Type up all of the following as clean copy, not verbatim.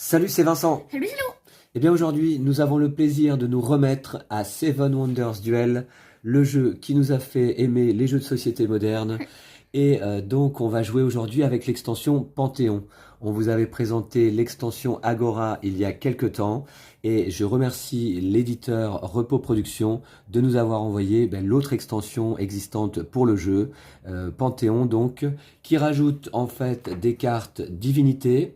Salut, c'est Vincent. Salut, salut. Eh bien aujourd'hui, nous avons le plaisir de nous remettre à Seven Wonders Duel, le jeu qui nous a fait aimer les jeux de société modernes. Et donc on va jouer aujourd'hui avec l'extension Panthéon. On vous avait présenté l'extension Agora il y a quelques temps et je remercie l'éditeur Repos Productions de nous avoir envoyé l'autre extension existante pour le jeu, Panthéon donc, qui rajoute en fait des cartes divinités,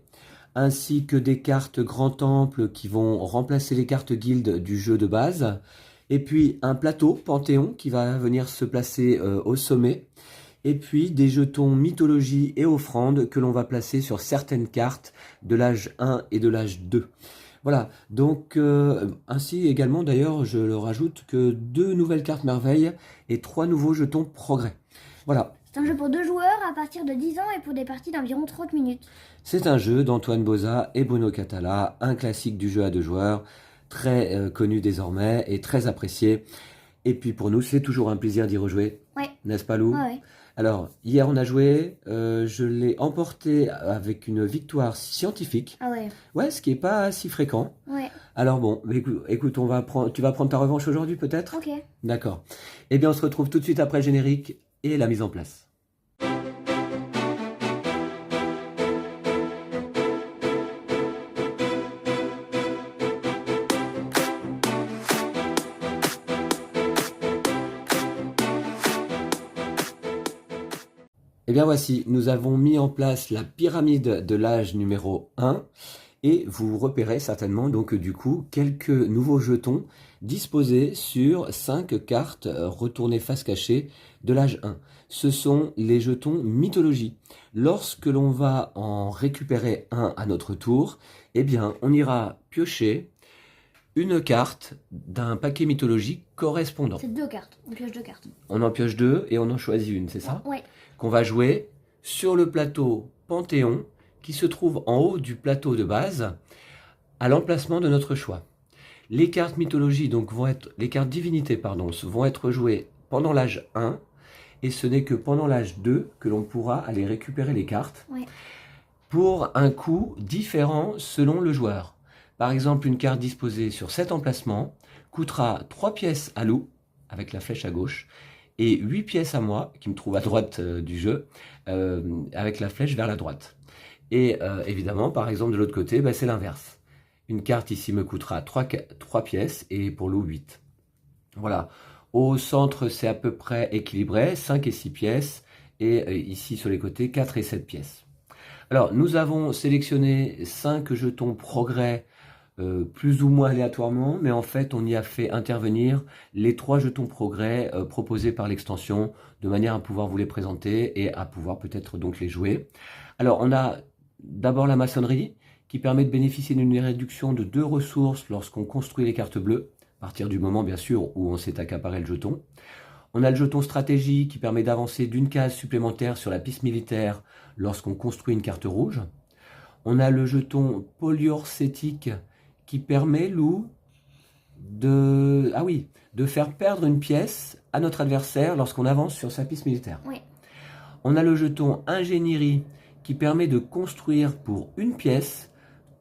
ainsi que des cartes Grand Temple qui vont remplacer les cartes Guild du jeu de base, et puis un plateau Panthéon qui va venir se placer au sommet, et puis des jetons mythologie et offrandes que l'on va placer sur certaines cartes de l'âge 1 et de l'âge 2. Voilà, donc ainsi également d'ailleurs je le rajoute que 2 nouvelles cartes merveilles et 3 nouveaux jetons progrès. Voilà. C'est un jeu pour 2 joueurs à partir de 10 ans et pour des parties d'environ 30 minutes. C'est un jeu d'Antoine Boza et Bruno Catala, un classique du jeu à 2 joueurs, très connu désormais et très apprécié. Et puis pour nous, c'est toujours un plaisir d'y rejouer, Ouais. n'est-ce pas Lou? Ouais. Alors, hier on a joué, je l'ai emporté avec une victoire scientifique. Ah ouais. Ouais, ce qui n'est pas si fréquent. Ouais. Alors bon, écoute, tu vas prendre ta revanche aujourd'hui peut-être? Ok. D'accord. Eh bien on se retrouve tout de suite après le générique et la mise en place. Eh bien voici, nous avons mis en place la pyramide de l'âge numéro 1 et vous repérez certainement donc du coup quelques nouveaux jetons disposés sur 5 cartes retournées face cachée de l'âge 1. Ce sont les jetons mythologie. Lorsque l'on va en récupérer un à notre tour, eh bien on ira piocher une carte d'un paquet mythologique correspondant. C'est 2 cartes. On pioche 2 cartes. On en pioche 2 et on en choisit une, c'est ça? Ouais. Qu'on va jouer sur le plateau Panthéon qui se trouve en haut du plateau de base à l'emplacement de notre choix. Les cartes mythologie, donc les cartes divinités vont être jouées pendant l'âge 1 et ce n'est que pendant l'âge 2 que l'on pourra aller récupérer les cartes pour un coût différent selon le joueur. Par exemple, une carte disposée sur cet emplacement coûtera 3 pièces à Lou avec la flèche à gauche et 8 pièces à moi, qui me trouve à droite du jeu, avec la flèche vers la droite. Et évidemment, par exemple, de l'autre côté, c'est l'inverse. Une carte ici me coûtera 3 pièces, et pour Lou, 8. Voilà. Au centre, c'est à peu près équilibré, 5 et 6 pièces, et ici, sur les côtés, 4 et 7 pièces. Alors, nous avons sélectionné 5 jetons progrès, plus ou moins aléatoirement, mais en fait on y a fait intervenir les 3 jetons progrès proposés par l'extension de manière à pouvoir vous les présenter et à pouvoir peut-être donc les jouer. Alors on a d'abord la maçonnerie qui permet de bénéficier d'une réduction de 2 ressources lorsqu'on construit les cartes bleues, à partir du moment bien sûr où on s'est accaparé le jeton. On a le jeton stratégie qui permet d'avancer d'une case supplémentaire sur la piste militaire lorsqu'on construit une carte rouge. On a le jeton polyurcétique qui permet, Lou, de faire perdre une pièce à notre adversaire lorsqu'on avance sur sa piste militaire. Oui. On a le jeton ingénierie qui permet de construire pour une pièce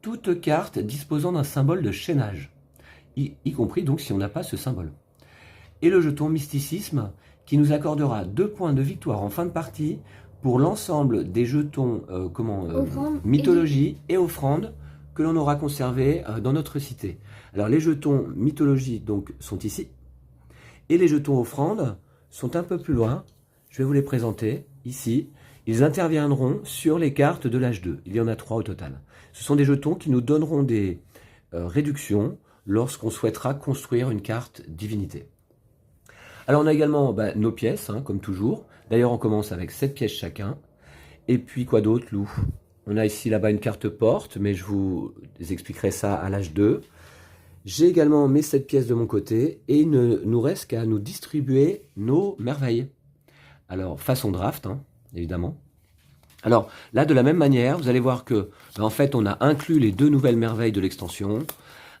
toute carte disposant d'un symbole de chaînage, y compris donc si on n'a pas ce symbole. Et le jeton mysticisme qui nous accordera 2 points de victoire en fin de partie pour l'ensemble des jetons mythologie et offrandes que l'on aura conservé dans notre cité. Alors les jetons mythologie donc sont ici, et les jetons offrandes sont un peu plus loin. Je vais vous les présenter ici. Ils interviendront sur les cartes de l'âge 2. Il y en a 3 au total. Ce sont des jetons qui nous donneront des réductions lorsqu'on souhaitera construire une carte divinité. Alors on a également nos pièces, comme toujours. D'ailleurs on commence avec 7 pièces chacun. Et puis quoi d'autre, Lou? On a ici là-bas une carte porte, mais je vous expliquerai ça à l'âge 2. J'ai également mes 7 pièces de mon côté, et il ne nous reste qu'à nous distribuer nos merveilles. Alors, façon draft, évidemment. Alors, là, de la même manière, vous allez voir que, en fait, on a inclus les 2 nouvelles merveilles de l'extension,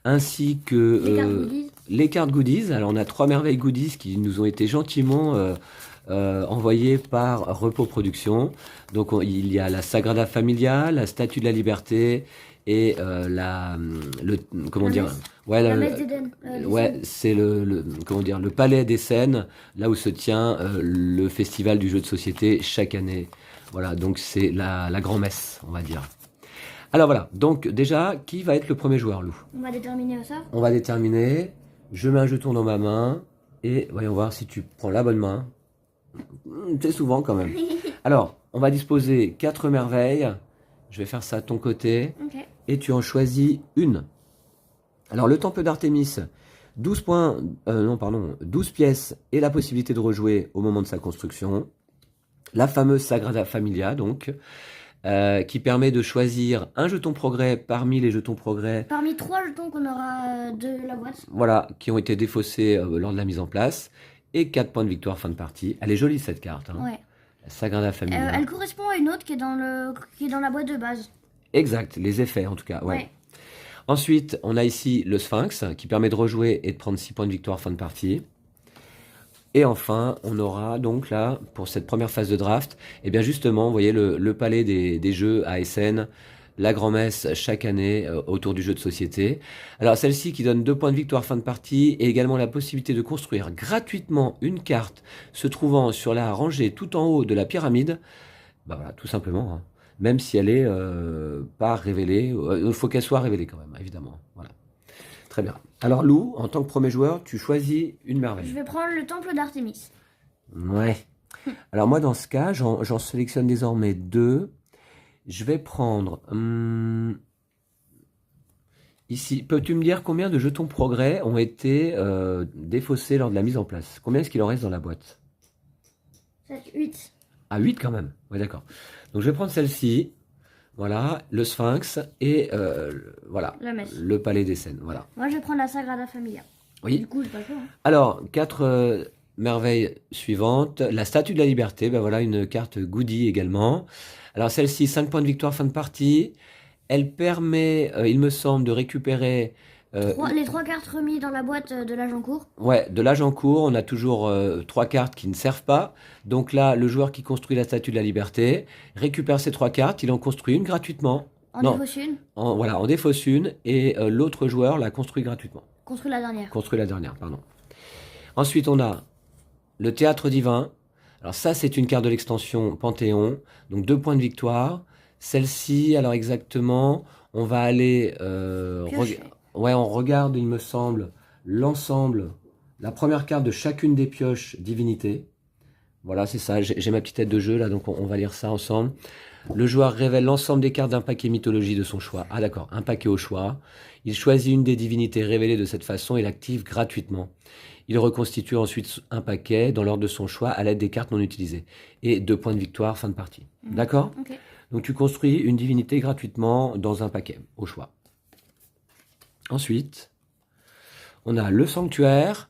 ainsi que les cartes goodies. Alors, on a 3 merveilles goodies qui nous ont été gentiment envoyé par Repos Productions. Donc il y a la Sagrada Familia, la Statue de la Liberté et comment La dire, messe. ouais, La messe d'Éden. ouais, c'est comment dire, le palais d'Essen, là où se tient le festival du jeu de société chaque année. Voilà, donc c'est la grand-messe, on va dire. Alors voilà, donc déjà, qui va être le premier joueur, Lou? On va déterminer ça. On va déterminer. Je mets un jeton dans ma main et voyons voir si tu prends la bonne main. C'est souvent quand même. Alors, on va disposer 4 merveilles. Je vais faire ça à ton côté. Ok. Et tu en choisis une. Alors, le temple d'Artémis, 12 points, non, pardon, 12 pièces et la possibilité de rejouer au moment de sa construction. La fameuse Sagrada Familia, donc, qui permet de choisir un jeton progrès parmi les jetons progrès. Parmi 3 jetons qu'on aura de la boîte. Voilà, qui ont été défaussés lors de la mise en place. Et 4 points de victoire fin de partie. Elle est jolie cette carte. Hein. Ouais. La Sagrada Familia. Elle correspond à une autre qui est dans la boîte de base. Exact, les effets en tout cas. Ouais. Ensuite, on a ici le Sphinx qui permet de rejouer et de prendre 6 points de victoire fin de partie. Et enfin, on aura donc là, pour cette première phase de draft, et bien justement, vous voyez le palais des jeux à Essen, la grand-messe chaque année autour du jeu de société. Alors celle-ci qui donne 2 points de victoire fin de partie et également la possibilité de construire gratuitement une carte se trouvant sur la rangée tout en haut de la pyramide. Bah voilà, tout simplement. Hein. Même si elle est pas révélée, il faut qu'elle soit révélée quand même, évidemment. Voilà. Très bien. Alors Lou, en tant que premier joueur, tu choisis une merveille. Je vais prendre le temple d'Artémis. Ouais. Alors moi, dans ce cas, j'en sélectionne désormais 2. Je vais prendre... ici, peux-tu me dire combien de jetons progrès ont été défaussés lors de la mise en place? Combien est-ce qu'il en reste dans la boîte? 7, 8. Ah, 8 quand même. Oui, d'accord. Donc je vais prendre celle-ci. Voilà, le Sphinx et voilà, La messe. le palais des Scènes. Voilà. Moi, je vais prendre la Sagrada Familia. Oui. Du coup, j'ai pas le choix. Hein. Alors, 4 merveilles suivantes. La Statue de la Liberté, ben voilà, une carte goodie également. Alors celle-ci, 5 points de victoire fin de partie. Elle permet, il me semble, de récupérer... les 3 cartes remises dans la boîte de l'âge en cours. Ouais, de l'âge en cours, on a toujours 3 cartes qui ne servent pas. Donc là, le joueur qui construit la Statue de la Liberté récupère ces 3 cartes, il en construit une gratuitement. En défausse une. Voilà, en défausse une, et l'autre joueur la construit gratuitement. Construit la dernière. Construit la dernière, pardon. Ensuite, on a le Théâtre divin. Alors ça, c'est une carte de l'extension Panthéon, donc 2 points de victoire. Celle-ci, alors exactement, on va aller... ouais, on regarde, il me semble, l'ensemble, la première carte de chacune des pioches divinités. Voilà, c'est ça, j'ai ma petite tête de jeu là, donc on va lire ça ensemble. Le joueur révèle l'ensemble des cartes d'un paquet mythologie de son choix. Ah d'accord, un paquet au choix. Il choisit une des divinités révélées de cette façon et l'active gratuitement. Il reconstitue ensuite un paquet dans l'ordre de son choix à l'aide des cartes non utilisées. Et 2 points de victoire, fin de partie. D'accord ? Ok. Donc tu construis une divinité gratuitement dans un paquet, au choix. Ensuite, on a le sanctuaire.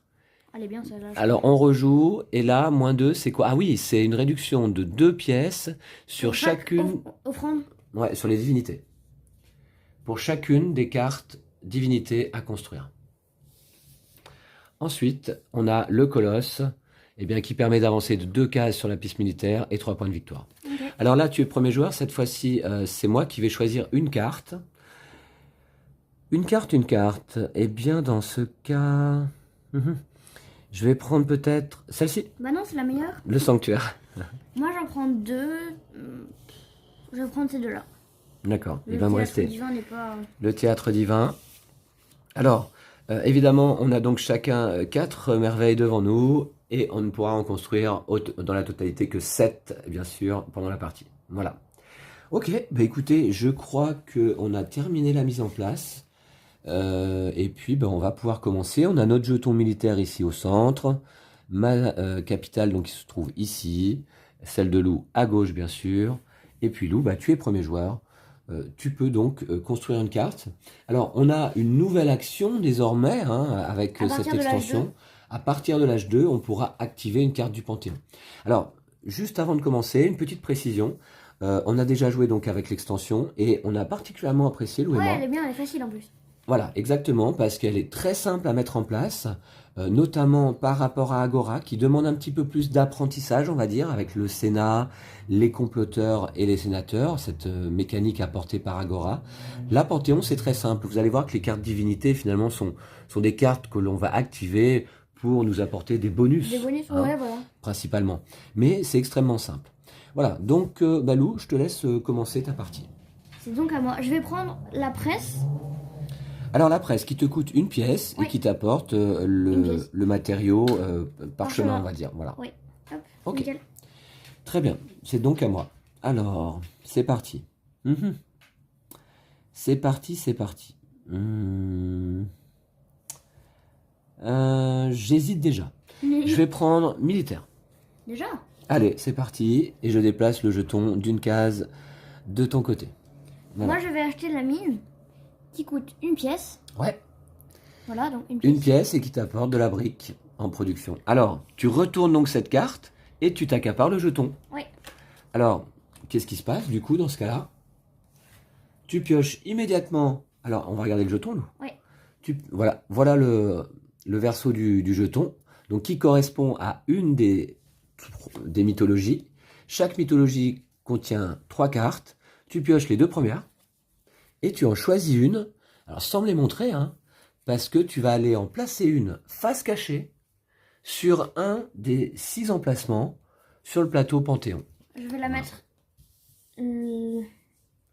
Elle est bien celle-là. Alors on rejoue, et là, -2, c'est quoi? Ah oui, c'est une réduction de 2 pièces sur chacune... Offrande. Ouais, sur les divinités. Pour chacune des cartes divinités à construire. Ensuite, on a le colosse, eh bien, qui permet d'avancer de 2 cases sur la piste militaire et 3 points de victoire. Okay. Alors là, tu es premier joueur. Cette fois-ci, c'est moi qui vais choisir une carte. Une carte. Eh bien, dans ce cas... je vais prendre peut-être celle-ci. Bah non, c'est la meilleure. Le sanctuaire. Moi, j'en prends 2. Je vais prendre ces 2-là. D'accord, il va me rester. Pas... Le théâtre divin. Alors, évidemment, on a donc chacun 4 merveilles devant nous et on ne pourra en construire dans la totalité que 7, bien sûr, pendant la partie. Voilà. Ok, bah écoutez, je crois qu'on a terminé la mise en place. Et puis, on va pouvoir commencer. On a notre jeton militaire ici au centre. Ma capitale, donc, qui se trouve ici. Celle de Lou à gauche, bien sûr. Et puis Lou, tu es premier joueur. Tu peux donc construire une carte. Alors, on a une nouvelle action désormais avec cette extension. À partir de l'âge 2, on pourra activer une carte du Panthéon. Alors, juste avant de commencer, une petite précision. On a déjà joué donc avec l'extension et on a particulièrement apprécié, Lou et moi. Ouais, elle est bien, elle est facile en plus. Voilà, exactement, parce qu'elle est très simple à mettre en place, notamment par rapport à Agora, qui demande un petit peu plus d'apprentissage, on va dire, avec le Sénat, les comploteurs et les sénateurs, cette mécanique apportée par Agora. Là, Panthéon, c'est très simple. Vous allez voir que les cartes divinités, finalement, sont des cartes que l'on va activer pour nous apporter des bonus. Des bonus, hein, ouais, voilà. principalement. Mais c'est extrêmement simple. Voilà, donc Balou, je te laisse commencer ta partie. C'est donc à moi. Je vais prendre la presse. Alors la presse qui te coûte une pièce et Oui. qui t'apporte Une pièce. le matériau parchemin, Parchemin. on va dire. Voilà. Oui. Hop, Ok. nickel. Très bien, c'est donc à moi. Alors, c'est parti. Mhm. C'est parti, c'est parti. J'hésite déjà. Je vais prendre militaire. Déjà? Allez, c'est parti. Et je déplace le jeton d'une case de ton côté. Voilà. Moi, je vais acheter la mine qui coûte une pièce. Ouais. Voilà, donc une pièce. Une pièce et qui t'apporte de la brique en production. Alors, tu retournes donc cette carte et tu t'accapares le jeton. Oui. Alors, qu'est-ce qui se passe du coup dans ce cas-là? Tu pioches immédiatement. Alors, on va regarder le jeton, nous. Oui. Voilà le verso du jeton, donc qui correspond à une des mythologies. Chaque mythologie contient 3 cartes. Tu pioches les 2 premières et tu en choisis une. Alors, sans me les montrer, hein, parce que tu vas aller en placer une face cachée sur un des 6 emplacements sur le plateau Panthéon. Je vais la mettre.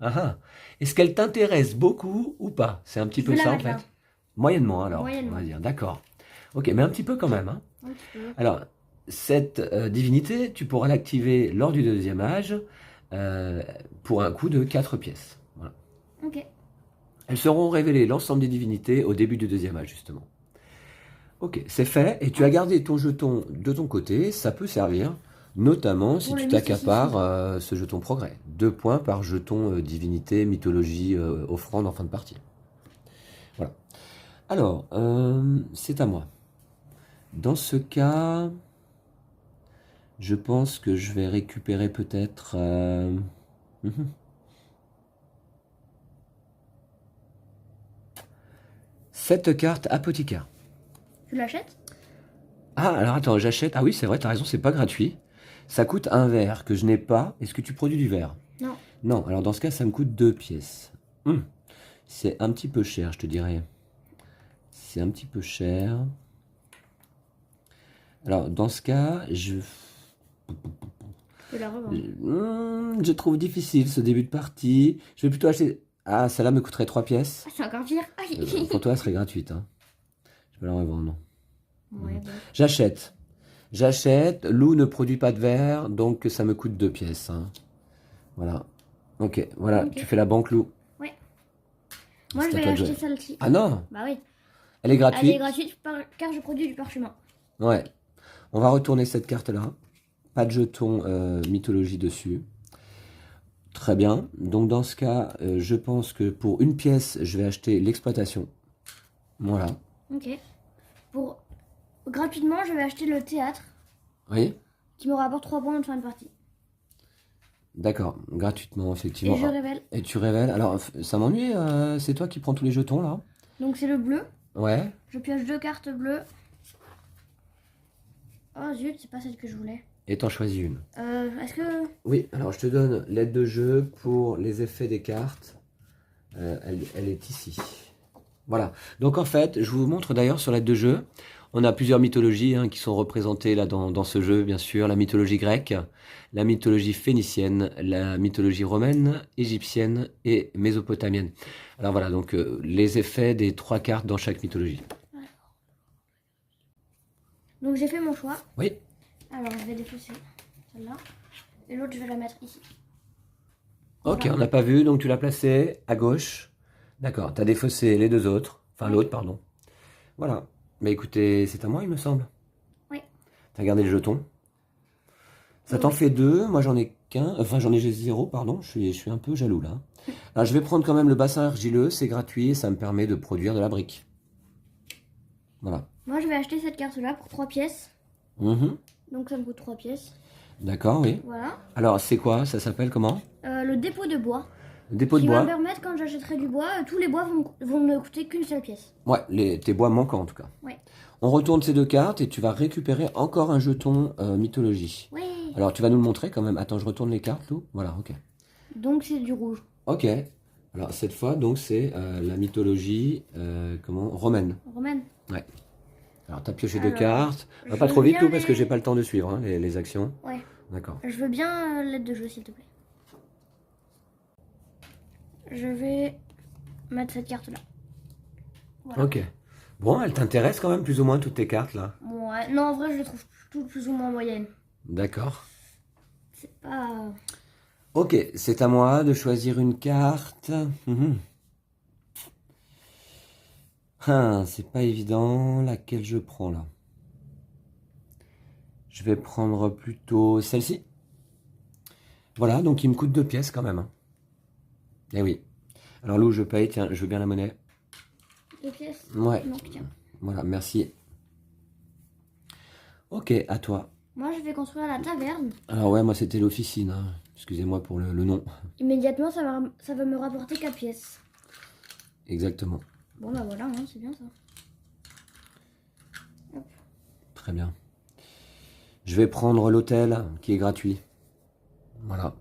Ah ah. Est-ce qu'elle t'intéresse beaucoup ou pas? C'est un petit Je peu vais la ça en mettre fait. là. Moyennement alors, Moyennement. on va dire. D'accord. Ok, mais un petit peu quand même. Hein. Un petit peu. Alors, cette divinité, tu pourras l'activer lors du 2e âge pour un coût de 4 pièces. Voilà. Ok. Elles seront révélées, l'ensemble des divinités, au début du 2e âge, justement. Ok, c'est fait. Et tu as gardé ton jeton de ton côté. Ça peut servir, notamment si Pour tu le t'accapares ce jeton progrès. 2 points par jeton divinité, mythologie, offrande en fin de partie. Voilà. Alors, c'est à moi. Dans ce cas, je pense que je vais récupérer peut-être... cette carte apothicaire. Tu l'achètes? Ah, alors attends, j'achète... Ah oui, c'est vrai, t'as raison, c'est pas gratuit. Ça coûte un verre que je n'ai pas. Est-ce que tu produis du verre? Non. Non, alors dans ce cas, ça me coûte 2 pièces. C'est un petit peu cher, je te dirais. C'est un petit peu cher. Alors, dans ce cas, je peux la revendre. Je trouve difficile ce début de partie. Je vais plutôt acheter... Ah, celle-là me coûterait 3 pièces. Ah, c'est encore pire. Aïe. Pour toi, elle serait gratuite. Hein. Je vais la revendre. Ouais, bah. J'achète. J'achète. Lou ne produit pas de verre, donc ça me coûte 2 pièces. Hein. Voilà. Ok, voilà. Ok. Tu fais la banque, Lou. Ouais. Moi, C'est je à vais toi de acheter jouer. celle-ci. Ah non, Bah oui. elle est Elle gratuite. est gratuite car je produis du parchemin. Ouais. On va retourner cette carte-là. Pas de jeton mythologie dessus. Très bien. Donc dans ce cas, je pense que pour une pièce, je vais acheter l'exploitation. Voilà. Ok. Pour gratuitement, je vais acheter le théâtre Oui. qui me rapporte 3 points en fin de partie. D'accord. Gratuitement, effectivement. Et je révèle. Et tu révèles. Alors, ça m'ennuie. C'est toi qui prends tous les jetons là. Donc c'est le bleu. Ouais. Je pioche 2 cartes bleues. Oh zut, c'est pas celle que je voulais. Et t'en choisis une. Est-ce que... Oui. Alors, je te donne l'aide de jeu pour les effets des cartes. Elle est ici. Voilà. Donc en fait, je vous montre d'ailleurs sur l'aide de jeu. On a plusieurs mythologies hein, qui sont représentées là dans ce jeu, bien sûr. La mythologie grecque, la mythologie phénicienne, la mythologie romaine, égyptienne et mésopotamienne. Alors voilà, donc les effets des 3 cartes dans chaque mythologie. Donc j'ai fait mon choix. Oui. Alors je vais défausser celle-là. Et l'autre, je vais la mettre ici. Ok, Voilà. on n'a pas vu, donc tu l'as placé à gauche. D'accord, tu as défaussé les 2 autres. Enfin, Oui. l'autre, pardon. Voilà. Mais écoutez, c'est à moi, il me semble. Oui. Tu as gardé le jeton. Ça Oui. t'en fait 2, moi j'en ai qu'un. Enfin, j'en ai 0, pardon. Je suis un peu jaloux là. Alors, je vais prendre quand même le bassin argileux, c'est gratuit et ça me permet de produire de la brique. Voilà. Moi, je vais acheter cette carte-là pour 3 pièces. Mhm. Donc ça me coûte 3 pièces. D'accord, oui. Voilà. Alors, c'est quoi? Ça s'appelle comment? Le dépôt de bois. Dépôt Ce de qui va me bois. permettre, quand j'achèterai du bois, tous les bois vont ne coûter qu'une seule pièce. Ouais, tes bois manquants en tout cas. Ouais. On retourne ces deux cartes et tu vas récupérer encore un jeton mythologie. Ouais. Alors tu vas nous le montrer quand même. Attends, je retourne les cartes, Lou. Voilà, ok. Donc c'est du rouge. Ok. Alors cette fois, donc c'est la mythologie romaine. Romaine. Ouais. Alors t'as pioché deux Alors, cartes. je Pas trop veux vite, bien Lou, parce que les- j'ai pas le temps de suivre hein, les actions. Ouais. D'accord. Je veux bien l'aide de jeu, s'il te plaît. Je vais mettre cette carte-là. Voilà. Ok. Bon, elle t'intéresse quand même plus ou moins toutes tes cartes là. Ouais. Non, en vrai, je les trouve toutes plus ou moins moyennes. D'accord. C'est pas... Ok, c'est à moi de choisir une carte. Ah, c'est pas évident. Laquelle je prends là? Je vais prendre plutôt celle-ci. Voilà, donc il me coûte 2 pièces quand même. Eh oui. Alors Lou, je paye. Tiens, je veux bien la monnaie. 2 pièces. Ouais. Donc tiens. Voilà, merci. Ok, à toi. Moi, je vais construire la taverne. Alors ouais, moi c'était l'officine. Hein. Excusez-moi pour le nom. Immédiatement, ça va me rapporter 4 pièces. Exactement. Bon, bah voilà, hein, c'est bien ça. Très bien. Je vais prendre l'hôtel qui est gratuit. Voilà.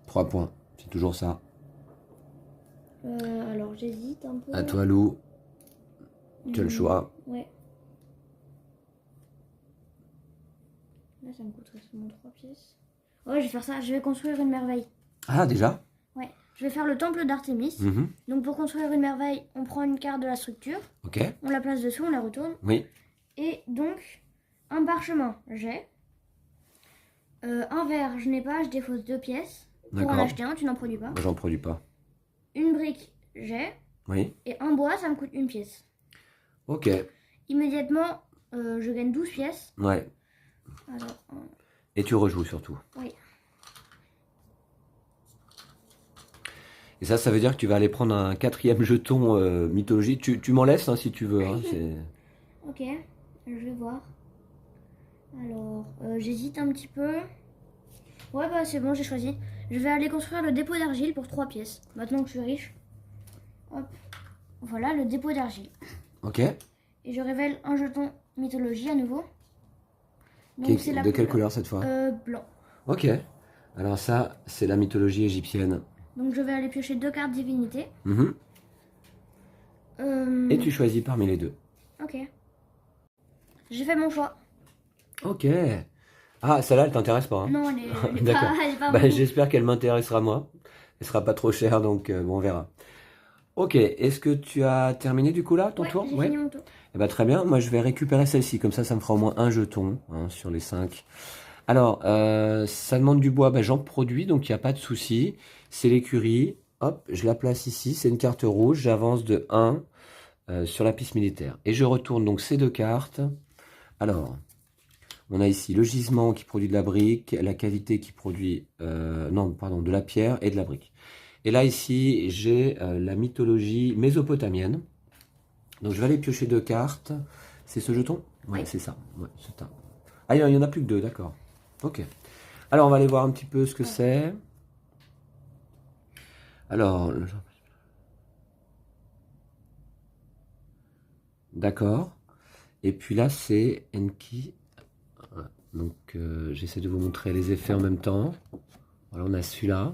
3 points. C'est toujours ça. Alors, j'hésite un peu. À toi, Lou. Tu as le choix. Ouais. Là, ça me coûterait seulement 3 pièces. Ouais, je vais faire ça. Je vais construire une merveille. Ah, déjà? Ouais. Je vais faire le temple d'Artémis. Mhm. Donc, pour construire une merveille, on prend une carte de la structure. Ok. On la place dessous, on la retourne. Oui. Et donc, un parchemin, j'ai. Un verre, je n'ai pas, je défausse 2 pièces. Pour en D'accord. acheter un, tu n'en produis pas. Moi, j'en produis pas. Une brique, j'ai. Oui. Et un bois, ça me coûte 1 pièce. Ok. Immédiatement, je gagne 12 pièces. Ouais. Alors, Et tu rejoues surtout. oui. Et ça veut dire que tu vas aller prendre un 4e jeton mythologie. Tu m'en laisses hein, si tu veux. Hein, Ok, je vais voir. Alors, j'hésite un petit peu. Ouais, bah c'est bon, j'ai choisi. Je vais aller construire le dépôt d'argile pour 3 pièces. Maintenant que je suis riche. Hop. Voilà le dépôt d'argile. Ok. Et je révèle un jeton mythologie à nouveau. De quelle couleur cette fois? Blanc. Ok. Alors ça, c'est la mythologie égyptienne. Donc je vais aller piocher 2 cartes divinité. Mhm. Euh, Et tu choisis parmi les deux. Ok. J'ai fait mon choix. Ok. Ah, celle-là, elle t'intéresse pas. Hein? Non, elle est D'accord. pas, elle est pas Bah, beaucoup. j'espère qu'elle m'intéressera moi. Elle sera pas trop chère, donc bon, on verra. Ok. Est-ce que tu as terminé du coup là, ton Ouais, tour? j'ai fini mon tour. Eh ben, très bien. Moi, je vais récupérer celle-ci. Comme ça me fera au moins un jeton hein, sur les 5. Alors, ça demande du bois. Ben, j'en produis, donc il n'y a pas de souci. C'est l'écurie. Hop, je la place ici. C'est une carte rouge. J'avance de 1 sur la piste militaire. Et je retourne donc ces 2 cartes. Alors, on a ici le gisement qui produit de la brique, la cavité qui produit, de la pierre et de la brique. Et là, ici, j'ai la mythologie mésopotamienne. Donc, je vais aller piocher 2 cartes. C'est ce jeton? Ouais, Oui. c'est ça. Ouais, c'est ça. Ah, il n'y en a plus que 2, d'accord. Ok. Alors, on va aller voir un petit peu ce que c'est. Alors, d'accord. Et puis là, c'est Enki. Voilà. Donc, j'essaie de vous montrer les effets en même temps. Voilà, on a celui-là.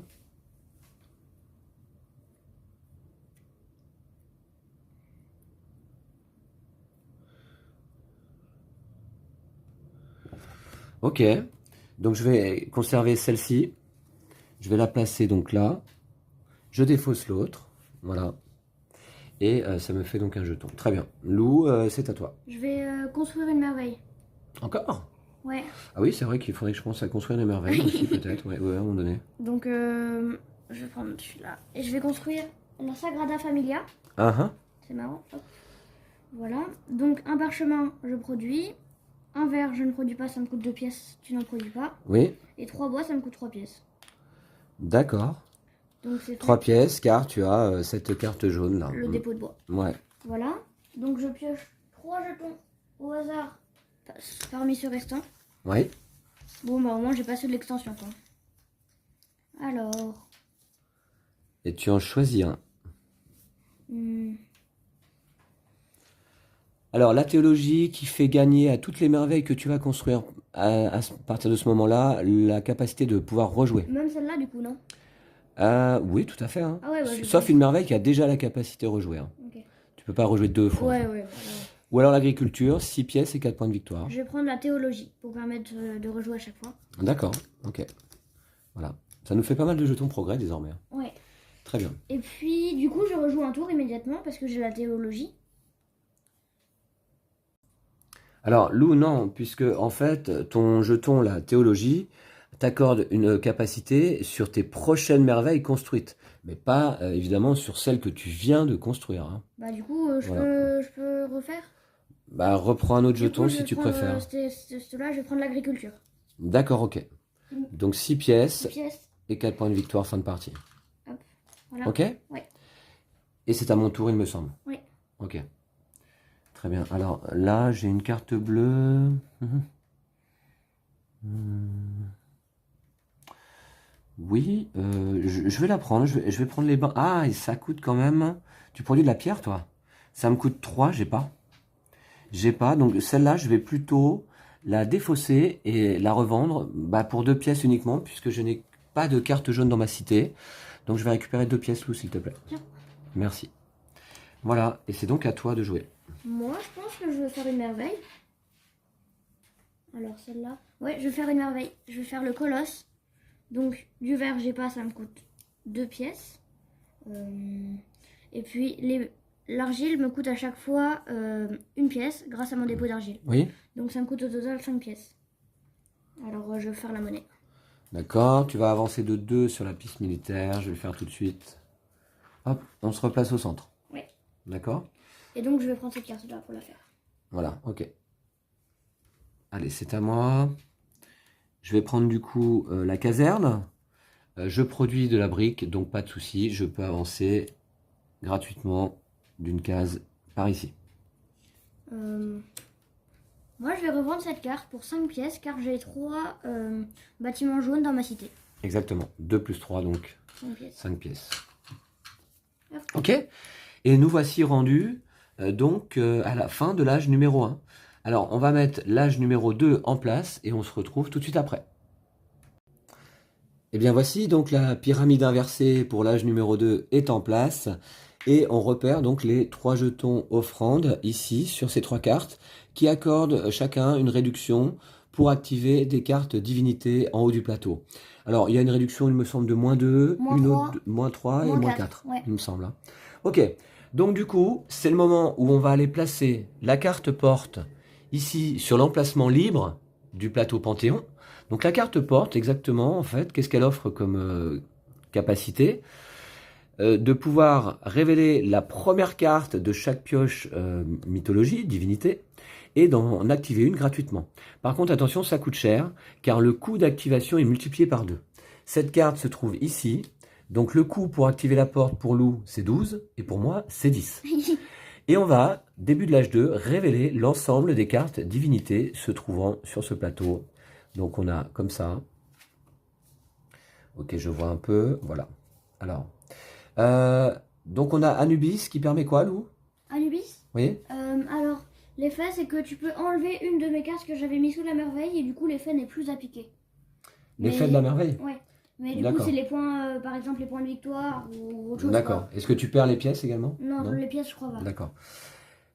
Ok. Donc, je vais conserver celle-ci. Je vais la placer donc là. Je défausse l'autre. Voilà. Et ça me fait donc un jeton. Très bien. Lou, c'est à toi. Je vais construire une merveille. Encore? Ouais. Ah oui, c'est vrai qu'il faudrait que je pense à construire des merveilles aussi, peut-être. Ouais, à un moment donné. Donc, je vais prendre celui-là. Et je vais construire la Sagrada Familia. Ah ah. C'est marrant. Hop. Voilà. Donc, un parchemin, je produis. Un verre, je ne produis pas, ça me coûte 2 pièces. Tu n'en produis pas. Oui, Et 3 bois, ça me coûte 3 pièces. d'accord. Donc, c'est 3 pièces, car tu as cette carte jaune là. le dépôt de bois. Ouais. Voilà. Donc, je pioche 3 jetons au hasard parmi ceux restants. Et tu en choisis un. Hmm, Alors, la théologie qui fait gagner à toutes les merveilles que tu vas construire partir de ce moment-là, la capacité de pouvoir rejouer. Même celle-là, du coup, non? Oui, tout à fait, hein. Ah ouais, bah, je Sauf pense. une merveille qui a déjà la capacité de rejouer, hein. Ok. Tu peux pas rejouer deux fois. Ouais, ouais, voilà. Ou alors l'agriculture, 6 pièces et 4 points de victoire. Je vais prendre la théologie pour permettre de rejouer à chaque fois. D'accord, ok. Voilà. Ça nous fait pas mal de jetons progrès désormais, hein. Ouais. Très bien. Et puis, du coup, je rejoue un tour immédiatement parce que j'ai la théologie. Alors, Lou, non, puisque en fait, ton jeton, la théologie, t'accorde une capacité sur tes prochaines merveilles construites, mais pas évidemment sur celles que tu viens de construire, hein. Bah, du coup, Voilà. je peux refaire. Bah, reprends un autre Du jeton coup, je si vais tu prendre préfères. là je vais prendre l'agriculture. D'accord, ok. Mm. Donc 6 Une pièces pièce. et 4 points de victoire, fin de partie. Hop. Voilà. Ok? Ouais. Et c'est à mon tour, il me semble. Oui. Ok. Très bien. Alors là, j'ai une carte bleue. Mhm. Hmm. Oui, je vais la prendre. Je vais prendre les bains. Ah, et ça coûte quand même. Tu produis de la pierre, toi? Ça me coûte 3, j'ai pas. J'ai pas. Donc celle-là, je vais plutôt la défausser et la revendre bah, pour 2 pièces uniquement, puisque je n'ai pas de carte jaune dans ma cité. Donc je vais récupérer 2 pièces, Lou, s'il te plaît. Tiens. Merci. Voilà. Et c'est donc à toi de jouer. Moi, je pense que je vais faire une merveille. Alors, celle-là. Ouais, je vais faire une merveille. Je vais faire le colosse. Donc, du verre, j'ai pas, ça me coûte 2 pièces. Et puis, l'argile me coûte à chaque fois 1 pièce grâce à mon dépôt d'argile. Oui? Donc, ça me coûte au total 5 pièces. Alors, je vais faire la monnaie. D'accord. Tu vas avancer de 2 sur la piste militaire. Je vais le faire tout de suite. Hop, on se replace au centre. Ouais. D'accord? Et donc, je vais prendre cette carte-là pour la faire. Voilà, ok. Allez, c'est à moi. Je vais prendre du coup la caserne. Je produis de la brique, donc pas de souci. Je peux avancer gratuitement d'une case par ici. Moi, je vais revendre cette carte pour 5 pièces car j'ai 3 bâtiments jaunes dans ma cité. Exactement. 2 plus 3, donc 5 pièces. 5 pièces. Hop. Ok. Et nous voici rendus à la fin de l'âge numéro 1. Alors, on va mettre l'âge numéro 2 en place et on se retrouve tout de suite après. Et bien voici donc la pyramide inversée pour l'âge numéro 2 est en place. Et on repère donc les 3 jetons offrandes ici sur ces 3 cartes qui accordent chacun une réduction pour activer des cartes divinités en haut du plateau. Alors il y a une réduction il me semble de -2, Moins une 3, autre -3 et moins -4 4, ouais. il me semble, hein. Ok, donc du coup c'est le moment où on va aller placer la carte porte ici sur l'emplacement libre du plateau Panthéon. Donc la carte porte exactement en fait, qu'est-ce qu'elle offre comme capacité? De pouvoir révéler la première carte de chaque pioche mythologie, divinité, et d'en activer une gratuitement. Par contre, attention, ça coûte cher, car le coût d'activation est multiplié par 2. Cette carte se trouve ici, donc le coût pour activer la porte pour Lou, c'est 12, et pour moi, c'est 10. Et on va, début de l'âge 2, révéler l'ensemble des cartes divinités se trouvant sur ce plateau. Donc on a comme ça. Ok, je vois un peu, voilà. Alors... donc on a Anubis qui permet quoi, Lou? Anubis. Oui. Alors, l'effet, c'est que tu peux enlever une de mes cartes que j'avais mis sous la merveille et du coup, l'effet n'est plus appliqué. L'effet de la merveille? Ouais. Mais du coup, D'accord. c'est les points, par exemple, les points de victoire ou autre chose. D'accord. Est-ce que tu perds les pièces également? Non, les pièces, je crois pas. D'accord.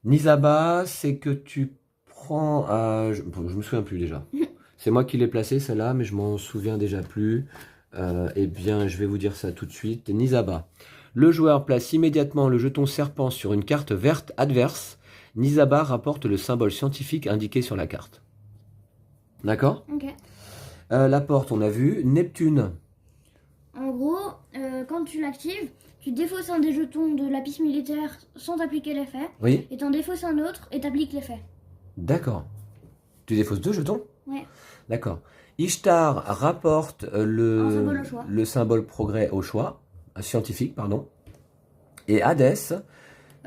Nizaba, c'est que tu prends... je me souviens plus déjà. C'est moi qui l'ai placé celle-là, mais je m'en souviens déjà plus. Eh bien, je vais vous dire ça tout de suite. Nizaba. Le joueur place immédiatement le jeton serpent sur une carte verte adverse. Nizaba rapporte le symbole scientifique indiqué sur la carte. D'accord? Ok. La porte, on a vu. Neptune. En gros, quand tu l'actives, tu défausses un des jetons de la piste militaire sans appliquer l'effet. Oui. Et t'en défausses un autre et t'appliques l'effet. D'accord. Tu défausses 2 jetons? Ouais. D'accord. Ishtar rapporte Un symbole au choix. le symbole progrès au choix, scientifique, pardon. Et Hadès,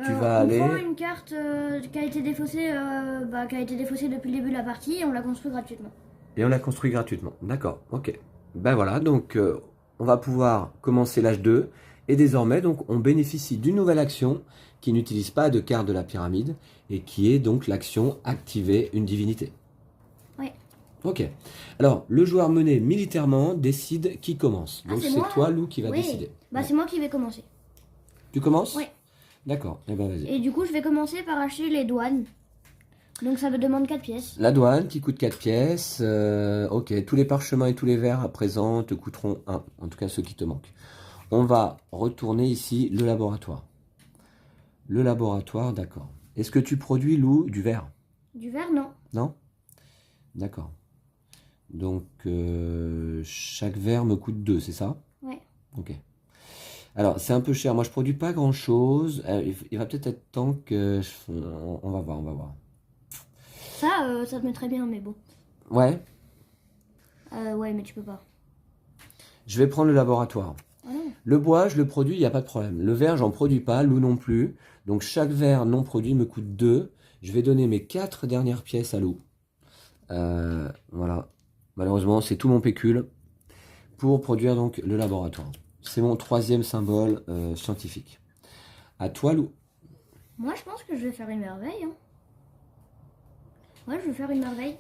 tu vas on aller... prend une carte qui a été défaussée depuis le début de la partie et on la construit gratuitement. Et on la construit gratuitement. D'accord, ok. Ben voilà, donc on va pouvoir commencer l'âge 2 Et désormais, donc, on bénéficie d'une nouvelle action qui n'utilise pas de carte de la pyramide et qui est donc l'action activer une divinité. Ouais. Ok. Alors, le joueur mené militairement décide qui commence. Ah, Donc, c'est c'est moi? toi, Lou, qui va Oui. décider. Bah, Ouais. c'est moi qui vais commencer. Tu commences? Ouais. D'accord. Eh ben, vas-y. Et du coup, je vais commencer par acheter les douanes. Donc, ça me demande 4 pièces. La douane qui coûte 4 pièces. Ok. Tous les parchemins et tous les verres à présent te coûteront 1. En tout cas, ceux qui te manquent. On va retourner ici le laboratoire. Le laboratoire, d'accord. Est-ce que tu produis, Lou, du verre? Du verre, non. Non? D'accord. Donc, chaque verre me coûte 2, c'est ça? Ouais. Ok. Alors, c'est un peu cher. Moi, je produis pas grand-chose. Il va peut-être être temps que... On va voir, on va voir. Ça te met très bien, mais bon. Ouais, Ouais, mais tu peux pas. je vais prendre le laboratoire. Ah non. Le bois, je le produis, il n'y a pas de problème. Le verre, j'en produis pas, Lou non plus. Donc, chaque verre non produit me coûte 2. Je vais donner mes 4 dernières pièces à Lou. Voilà. Malheureusement, c'est tout mon pécule pour produire donc le laboratoire. C'est mon 3e symbole scientifique. À toi, Lou. Moi, je pense que je vais faire une merveille. Hein. Ouais, je vais faire une merveille.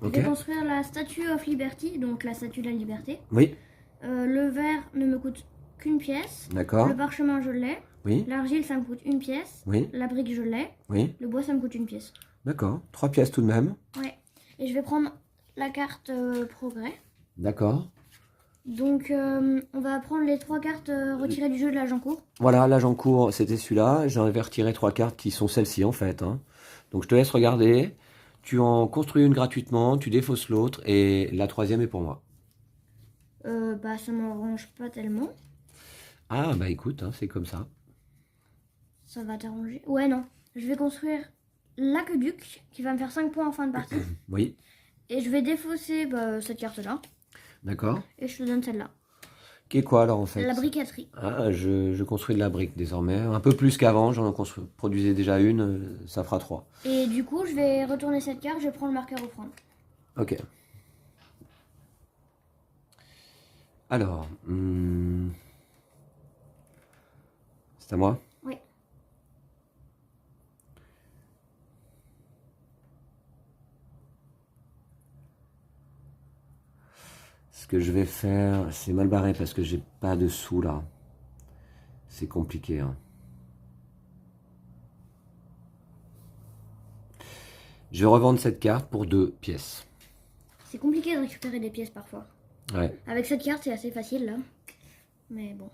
Ok. Je vais construire la Statue of Liberty, donc la Statue de la Liberté. Oui, Le verre ne me coûte qu'une pièce. d'accord. Le parchemin, je l'ai. Oui, L'argile, ça me coûte une pièce. oui, La brique, je l'ai. oui. Le bois, ça me coûte une pièce. D'accord. 3 pièces tout de même. Ouais. Et je vais prendre la carte progrès. D'accord. Donc, on va prendre les 3 cartes retirées du jeu de l'Agincourt. Voilà, là j'en cours, c'était celui-là. J'en avais retiré 3 cartes qui sont celles-ci en fait, hein. Donc je te laisse regarder. Tu en construis une gratuitement, tu défausses l'autre et la 3e est pour moi. Bah, ça m'arrange pas tellement. Ah bah écoute, hein, c'est comme ça. Ça va t'arranger. Ouais, non. Je vais construire l'aqueduc qui va me faire 5 points en fin de partie. Oui, Et je vais défausser cette carte-là. d'accord. Et je te donne celle-là. Qui est quoi alors en fait? La briqueterie. Ah, je construis de la brique désormais. Un peu plus qu'avant, produisais déjà une, ça fera 3. Et du coup, je vais retourner cette carte. Je prends le marqueur offrande. Ok. Alors, c'est à moi? Oui. Ce que je vais faire, c'est mal barré parce que j'ai pas de sous là. C'est compliqué, hein. Je vais revendre cette carte pour 2 pièces. C'est compliqué de récupérer des pièces parfois. Ouais, Avec cette carte, c'est assez facile là. Mais bon.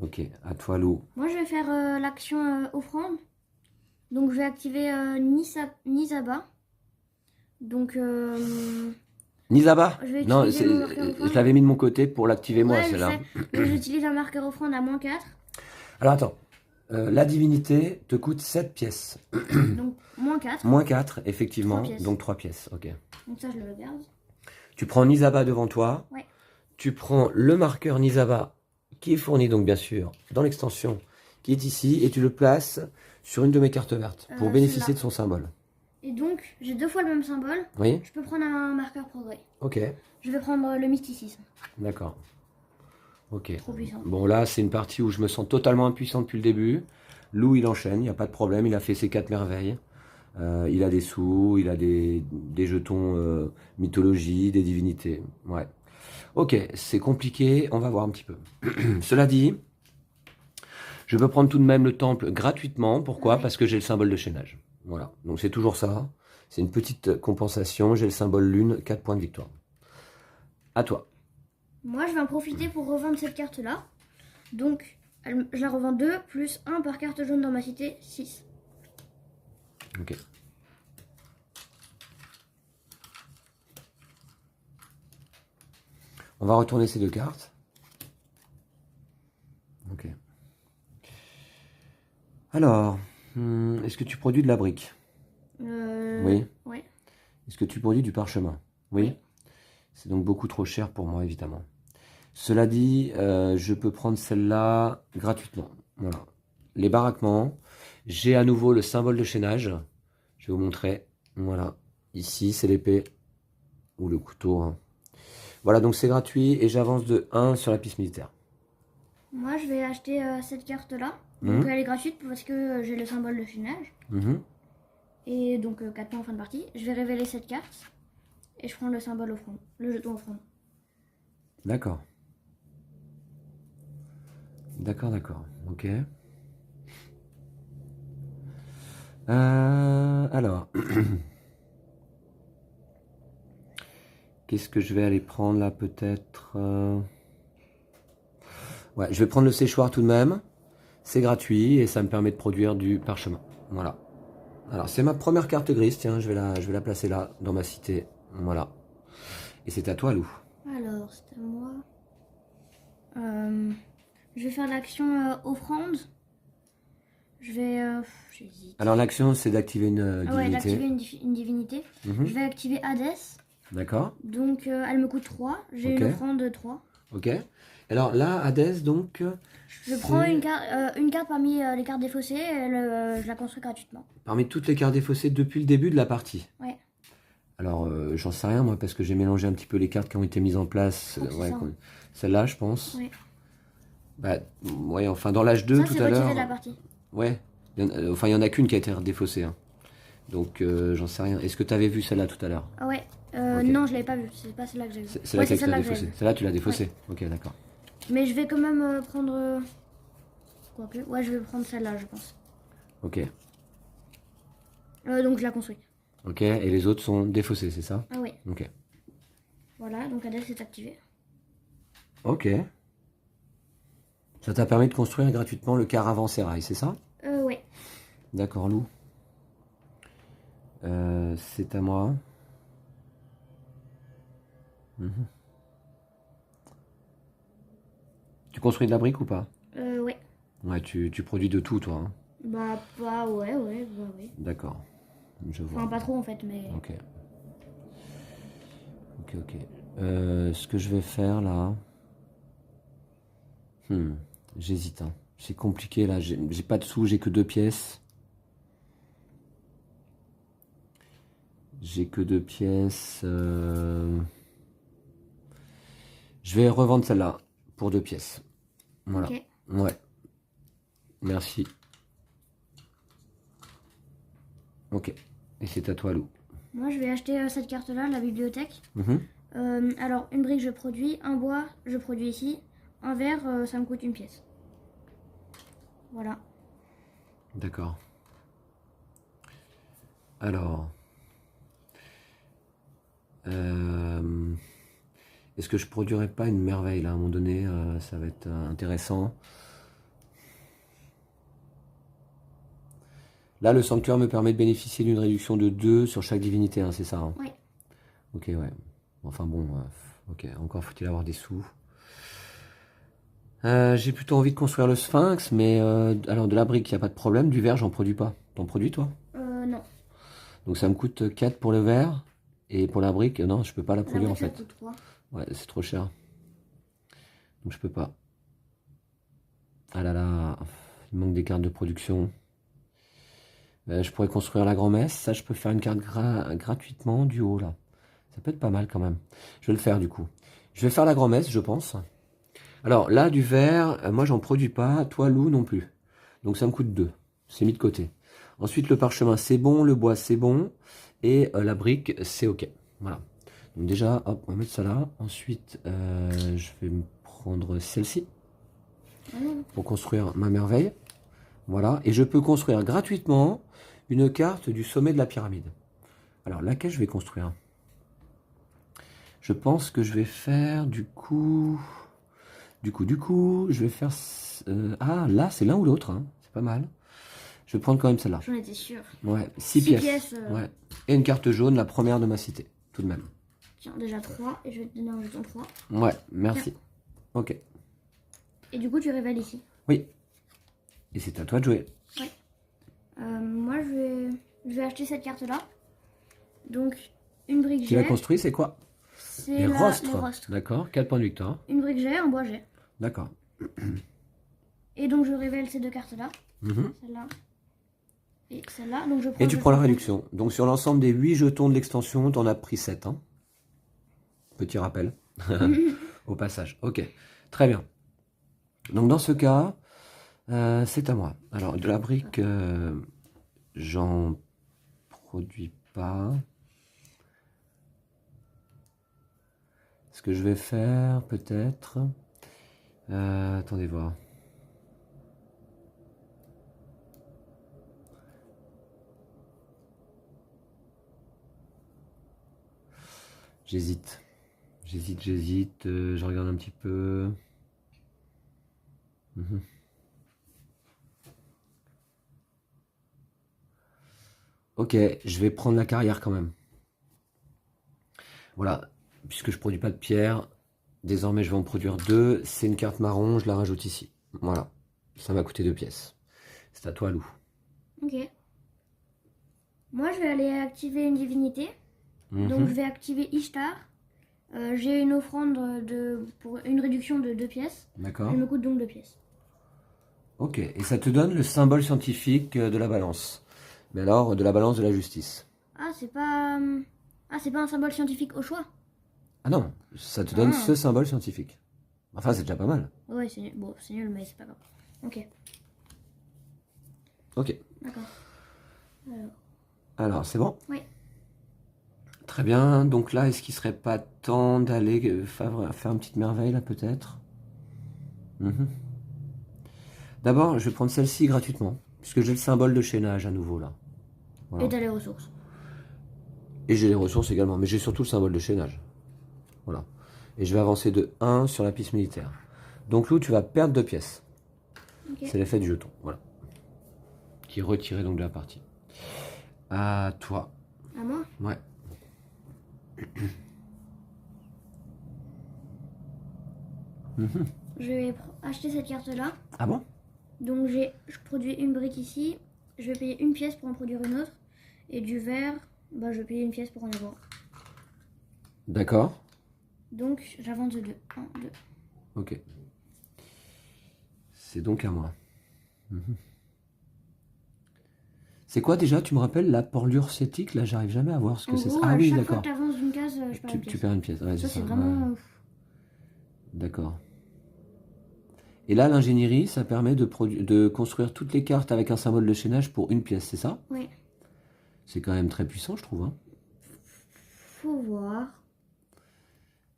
ok. À toi, Lou. Moi, je vais faire l'action offrande. Donc, je vais activer Nizaba. Donc, Nizaba? Je vais Non, utiliser mon marqueur offrande. je l'avais mis de mon côté pour l'activer moi, ouais, je celle-là. sais. Donc, j'utilise un marqueur offrande à -4. Alors attends. La divinité te coûte 7 pièces. Donc, -4. Moins 4, effectivement. 3 pièces. Donc 3 pièces, ok. Donc, ça, je le garde. Tu prends Nizaba devant toi. Ouais. Tu prends le marqueur Nizaba qui est fourni donc bien sûr dans l'extension qui est ici et tu le places sur une de mes cartes vertes pour bénéficier celle-là. de son symbole. Et donc, j'ai 2 fois le même symbole. Oui, Je peux prendre un marqueur progrès. ok, Je vais prendre le mysticisme. d'accord. Ok. Trop puissant. Bon là c'est une partie où je me sens totalement impuissant depuis le début. Lou il enchaîne, il n'y a pas de problème, il a fait ses 4 merveilles. Il a des sous, il a des jetons mythologie, des divinités. Ouais. Ok, c'est compliqué, on va voir un petit peu. Cela dit, je peux prendre tout de même le temple gratuitement. Pourquoi? Ouais. Parce que j'ai le symbole de chaînage. Voilà, donc c'est toujours ça. C'est une petite compensation. J'ai le symbole lune, 4 points de victoire. À toi. Moi, je vais en profiter pour revendre cette carte-là. Donc, je la revends 2 plus 1 par carte jaune dans ma cité, 6. Ok. On va retourner ces 2 cartes. Ok. Alors, est-ce que tu produis de la brique? Oui. Ouais. Est-ce que tu produis du parchemin? Oui. C'est donc beaucoup trop cher pour moi, évidemment. Cela dit, je peux prendre celle-là gratuitement. Voilà. Les baraquements. J'ai à nouveau le symbole de chaînage. Je vais vous montrer. Voilà. Ici, c'est l'épée ou le couteau, hein. Voilà, donc c'est gratuit et j'avance de 1 sur la piste militaire. Moi, je vais acheter cette carte-là. Mhm. Donc, elle est gratuite parce que j'ai le symbole de chaînage. Mhm. Et donc, 4 points en fin de partie. Je vais révéler cette carte. Et je prends le symbole offrande. Le jeton offrande. D'accord. D'accord, d'accord. Ok. Alors, qu'est-ce que je vais aller prendre là peut-être Ouais, je vais prendre le séchoir tout de même. C'est gratuit et ça me permet de produire du parchemin. Voilà. Alors, c'est ma première carte grise. Tiens, je vais la placer là, dans ma cité. Voilà. Et c'est à toi, Lou. Alors, c'est à moi. Je vais faire l'action offrande. Je vais... j'hésite. Alors, l'action, c'est d'activer une Ah ouais, divinité. d'activer une divinité. Mhm. Je vais activer Hadès. D'accord. Donc, elle me coûte 3. J'ai Ok. une offrande 3. Ok. Alors là, Hadès, donc... Je prends une carte parmi les cartes défaussées. Je la construis gratuitement. Parmi toutes les cartes défaussées depuis le début de la partie. Ouais. Alors, j'en sais rien, moi, parce que j'ai mélangé un petit peu les cartes qui ont été mises en place. Je crois que c'est ça. Celle-là, je pense. Ouais. Bah, ouais, enfin, dans l'âge 2, Ça, tout c'est à retiré l'heure... de la partie. Ouais. Enfin, il y en a qu'une qui a été défaussée. Hein. Donc, j'en sais rien. Est-ce que tu avais vu celle-là tout à l'heure? Ah ouais. Ok. Non, je l'avais pas vue. C'est pas celle-là que j'ai vue. C'est celle-là Ouais, qui a c'est été celle-là que j'ai défaussée. vue. Celle-là, tu l'as défaussée. Ok, d'accord. Mais je vais quand même prendre... Quoique. Ouais, je vais prendre celle-là, je pense. Ok. Donc, je la construis. Ok, et les autres sont défaussés, c'est ça? Ah ouais. Ok. Voilà, donc Hadès est activé. Ok. Ça t'a permis de construire gratuitement le caravansérail, c'est ça? Ouais. D'accord, Lou. C'est à moi. Mhm. Tu construis de la brique ou pas? Ouais. Ouais, tu produis de tout, toi. Hein. Bah, ouais. D'accord. Je vois. Enfin, pas trop en fait, mais... Ok. Ok. Ce que je vais faire là... J'hésite. Hein. C'est compliqué là. J'ai pas de sous, j'ai que 2 pièces. J'ai que 2 pièces. Je vais revendre celle-là pour 2 pièces. Voilà. Ok. Ouais. Merci. Ok. Et c'est à toi, Lou. Moi, je vais acheter cette carte-là, la bibliothèque. Mhm. Alors, une brique, je produis. Un bois, je produis ici. Un verre, ça me coûte 1 pièce. Voilà. D'accord. Alors... Est-ce que je produirais pas une merveille là à un moment donné? Ça va être intéressant. Là, le sanctuaire me permet de bénéficier d'une réduction de 2 sur chaque divinité, hein, c'est ça? Hein? Ouais. Ok, ouais. Enfin bon, ok. Encore faut-il avoir des sous. J'ai plutôt envie de construire le sphinx, mais alors de la brique, il n'y a pas de problème. Du verre, j'en produis pas. T'en produis toi? Non. Donc ça me coûte 4 pour le verre. Et pour la brique, non, je peux pas la La produire en brique, ça fait. coûte 3. Ouais, c'est trop cher. Donc je peux pas. Ah là là, il manque des cartes de production. Je pourrais construire la grand-messe. Ça, je peux faire une carte gratuitement du haut là. Ça peut être pas mal quand même. Je vais le faire du coup. Je vais faire la grand-messe, je pense. Alors là, du verre, moi j'en produis pas. Toi, Lou, non plus. Donc ça me coûte 2. C'est mis de côté. Ensuite, le parchemin, c'est bon. Le bois, c'est bon. Et la brique, c'est ok. Voilà. Donc déjà, hop, on va mettre ça là. Ensuite, je vais me prendre celle-ci pour construire ma merveille. Voilà. Et je peux construire gratuitement une carte du sommet de la pyramide. Alors, laquelle je vais construire? Je pense que je vais faire du coup, je vais faire... ah, là, c'est l'un ou l'autre. Hein. C'est pas mal. Je vais prendre quand même celle-là. J'en étais sûre. Ouais, 6 pièces. Ouais. Et une carte jaune, la première de ma cité, tout de même. Tiens, déjà 3. Et je vais te donner un jeton 3. Ouais, merci. Ok. Et du coup, tu révèles ici. Oui. Et c'est à toi de jouer. Ouais. Moi, je vais acheter cette carte-là. Donc, une brique Tu j'ai. l'as construit, c'est quoi? C'est Les les rostres. rostres. D'accord. 4 points de victoire. Une brique j'ai, un bois j'ai. D'accord. Et donc, je révèle ces deux cartes-là. Mhm. Celle-là. Et celle-là. Donc, je prends Et tu le prends la jeton. réduction. Donc sur l'ensemble des 8 jetons de l'extension, tu en as pris 7. Hein. Petit rappel. Au passage. Ok. Très bien. Donc dans ce cas, c'est à moi. Alors de la brique, j'en produis pas. Ce que je vais faire peut-être... attendez voir. J'hésite. J'hésite. Je regarde un petit peu. Mhm. Ok, je vais prendre la carrière quand même. Voilà, puisque je produis pas de pierre, désormais je vais en produire 2. C'est une carte marron, je la rajoute ici. Voilà, ça m'a coûté 2 pièces. C'est à toi, Lou. Ok. Moi, je vais aller activer une divinité. Donc, Mhm. je vais activer Ishtar. J'ai une offrande pour une réduction de 2 pièces. D'accord. Elle me coûte donc 2 pièces. Ok, et ça te donne le symbole scientifique de la balance. Mais alors, de la balance de la justice. Ah, c'est pas... Ah, c'est pas un symbole scientifique au choix. Ah non, ça te donne Ah. ce symbole scientifique. Enfin, c'est déjà pas mal. Ouais, c'est nul. Bon, c'est nul, mais c'est pas grave. Ok, Ok, d'accord. alors c'est bon? Oui. Très bien, donc là, est-ce qu'il serait pas temps d'aller faire une petite merveille là peut-être? Mhm. D'abord, je vais prendre celle-ci gratuitement, puisque j'ai le symbole de chaînage à nouveau là. Voilà. Et t'as les ressources. Et j'ai les ressources également, mais j'ai surtout le symbole de chaînage. Voilà. Et je vais avancer de 1 sur la piste militaire. Donc Lou, tu vas perdre 2 pièces. Ok. C'est l'effet du jeton, voilà. Qui est retiré donc de la partie. À toi. À moi? Ouais. Mhm. Je vais acheter cette carte-là. Ah bon? Donc, je produis une brique ici. Je vais payer une pièce pour en produire une autre. Et du verre, bah, je vais payer une pièce pour en avoir. D'accord. Donc, j'avance de 2. 1, 2. Ok. C'est donc à moi. Mhm. C'est quoi déjà, tu me rappelles, la porlure sceptique? Là, j'arrive jamais à voir ce que En c'est. gros, Ah à oui, chaque fois d'accord. que t'avances d'une case, je perds une Tu pièce. perds une pièce. Ouais, Ça, c'est c'est ça. vraiment... Ouais. D'accord. Et là, l'ingénierie, ça permet de construire toutes les cartes avec un symbole de chaînage pour une pièce, c'est ça? Oui. C'est quand même très puissant, je trouve, hein. Faut voir.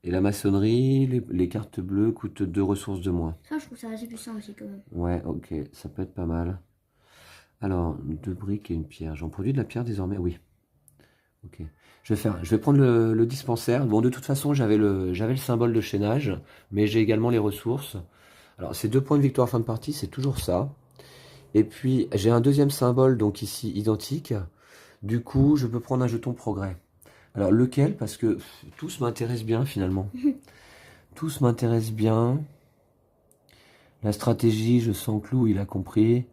Et la maçonnerie, les cartes bleues coûtent 2 ressources de moins. Ça, je trouve ça assez puissant aussi, quand même. Ouais, ok, ça peut être pas mal. Alors, 2 briques et une pierre. J'en produis de la pierre désormais? Oui. Ok. Je vais prendre le dispensaire. Bon, de toute façon, j'avais le symbole de chaînage, mais j'ai également les ressources. Alors, c'est 2 points de victoire fin de partie, c'est toujours ça. Et puis, j'ai un deuxième symbole, donc ici, identique. Du coup, je peux prendre un jeton progrès. Alors, lequel? Parce que tous m'intéressent bien, finalement. Tous m'intéressent bien. La stratégie, je sens que Lou, il a compris.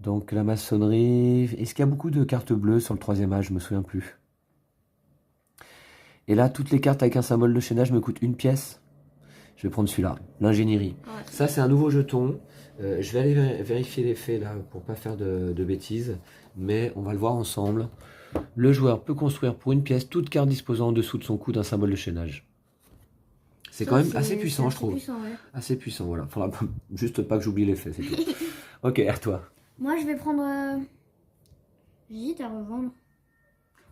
Donc, la maçonnerie... Est-ce qu'il y a beaucoup de cartes bleues sur le 3e âge? Je me souviens plus. Et là, toutes les cartes avec un symbole de chaînage me coûtent une pièce. Je vais prendre celui-là, l'ingénierie. Ouais. Ça, c'est un nouveau jeton. Je vais aller vérifier les faits là pour pas faire de bêtises. Mais on va le voir ensemble. Le joueur peut construire pour une pièce toute carte disposant en dessous de son cou d'un symbole de chaînage. C'est Ça, quand même assez puissant, je trouve. Puissant, ouais. Assez puissant, voilà. Faudra juste pas que j'oublie les faits, c'est tout. Ok, à toi. Moi, je vais prendre... J'hésite à revendre.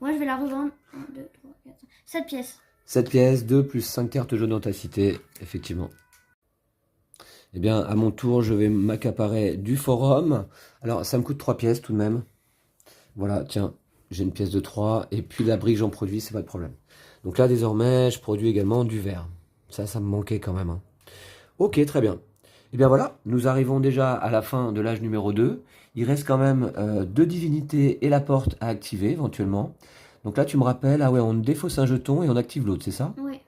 Moi, je vais la revendre. 1, 2, 3, 4, 5. 7 pièces. 7 pièces, 2 plus 5 cartes jaunes dans ta cité, effectivement. Eh bien, à mon tour, je vais m'accaparer du forum. Alors, ça me coûte 3 pièces tout de même. Voilà, tiens, j'ai une pièce de 3. Et puis la brique, j'en produis, c'est pas de problème. Donc là, désormais, je produis également du verre. Ça me manquait quand même, hein. Ok, très bien. Et bien voilà, nous arrivons déjà à la fin de l'âge numéro 2. Il reste quand même 2 divinités et la porte à activer éventuellement. Donc là, tu me rappelles, ah ouais, on défausse un jeton et on active l'autre, c'est ça? Oui.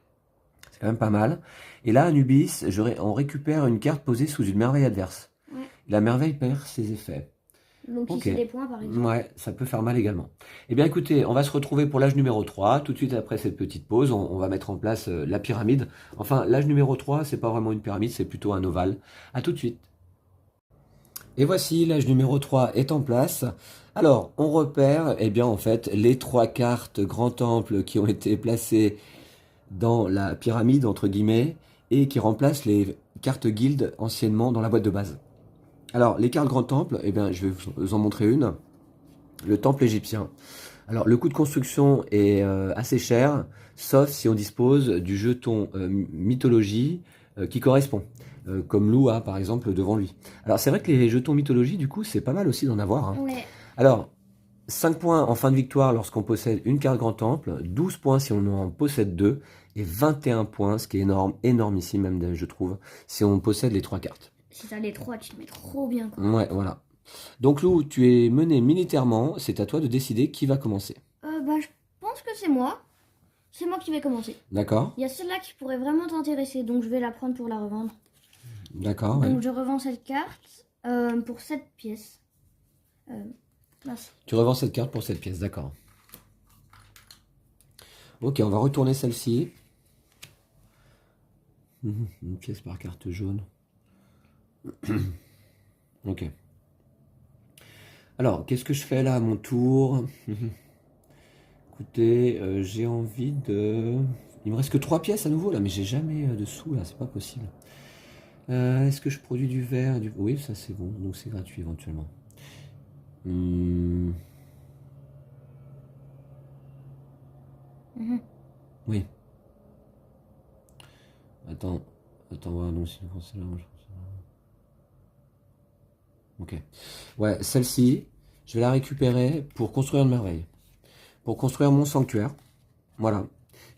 C'est quand même pas mal. Et là, Anubis, on récupère une carte posée sous une merveille adverse. Ouais. La merveille perd ses effets. Donc Ok. ici, des points, par exemple. Ouais, ça peut faire mal également. Eh bien écoutez, on va se retrouver pour l'âge numéro 3. Tout de suite après cette petite pause, on va mettre en place la pyramide. Enfin, l'âge numéro 3, c'est pas vraiment une pyramide, c'est plutôt un ovale. À tout de suite. Et voici, l'âge numéro 3 est en place. Alors, on repère, eh bien en fait, les 3 cartes Grand Temple qui ont été placées dans la pyramide, entre guillemets, et qui remplacent les cartes guild anciennement dans la boîte de base. Alors, les cartes Grand Temple, eh bien, je vais vous en montrer une. Le Temple égyptien. Alors, le coût de construction est assez cher, sauf si on dispose du jeton mythologie qui correspond. Comme Lou a, par exemple, devant lui. Alors, c'est vrai que les jetons mythologie, du coup, c'est pas mal aussi d'en avoir. Hein. Ouais. Alors, 5 points en fin de victoire lorsqu'on possède une carte Grand Temple, 12 points si on en possède 2, et 21 points, ce qui est énorme, énorme ici même, je trouve, si on possède les 3 cartes. Si t'as les 3, tu te mets trop bien. Quoi. Ouais, voilà. Donc Lou, tu es mené militairement, c'est à toi de décider qui va commencer. Bah, je pense que c'est moi. C'est moi qui vais commencer. D'accord? Il y a celle-là qui pourrait vraiment t'intéresser, donc je vais la prendre pour la revendre. D'accord, Donc ouais. je revends cette carte pour 7 pièces. Merci. Tu revends cette carte pour cette pièce, d'accord. Ok, on va retourner celle-ci. Une pièce par carte jaune. Ok. Alors, qu'est-ce que je fais là à mon tour? Écoutez, j'ai envie de... Il me reste que 3 pièces à nouveau là, mais j'ai jamais de sous là, c'est pas possible. Est-ce que je produis du verre du... Oui, ça c'est bon, donc c'est gratuit éventuellement. Oui. Attends, voir, non, si c'est là. Ok. Ouais, celle-ci, je vais la récupérer pour construire une merveille. Pour construire mon sanctuaire. Voilà,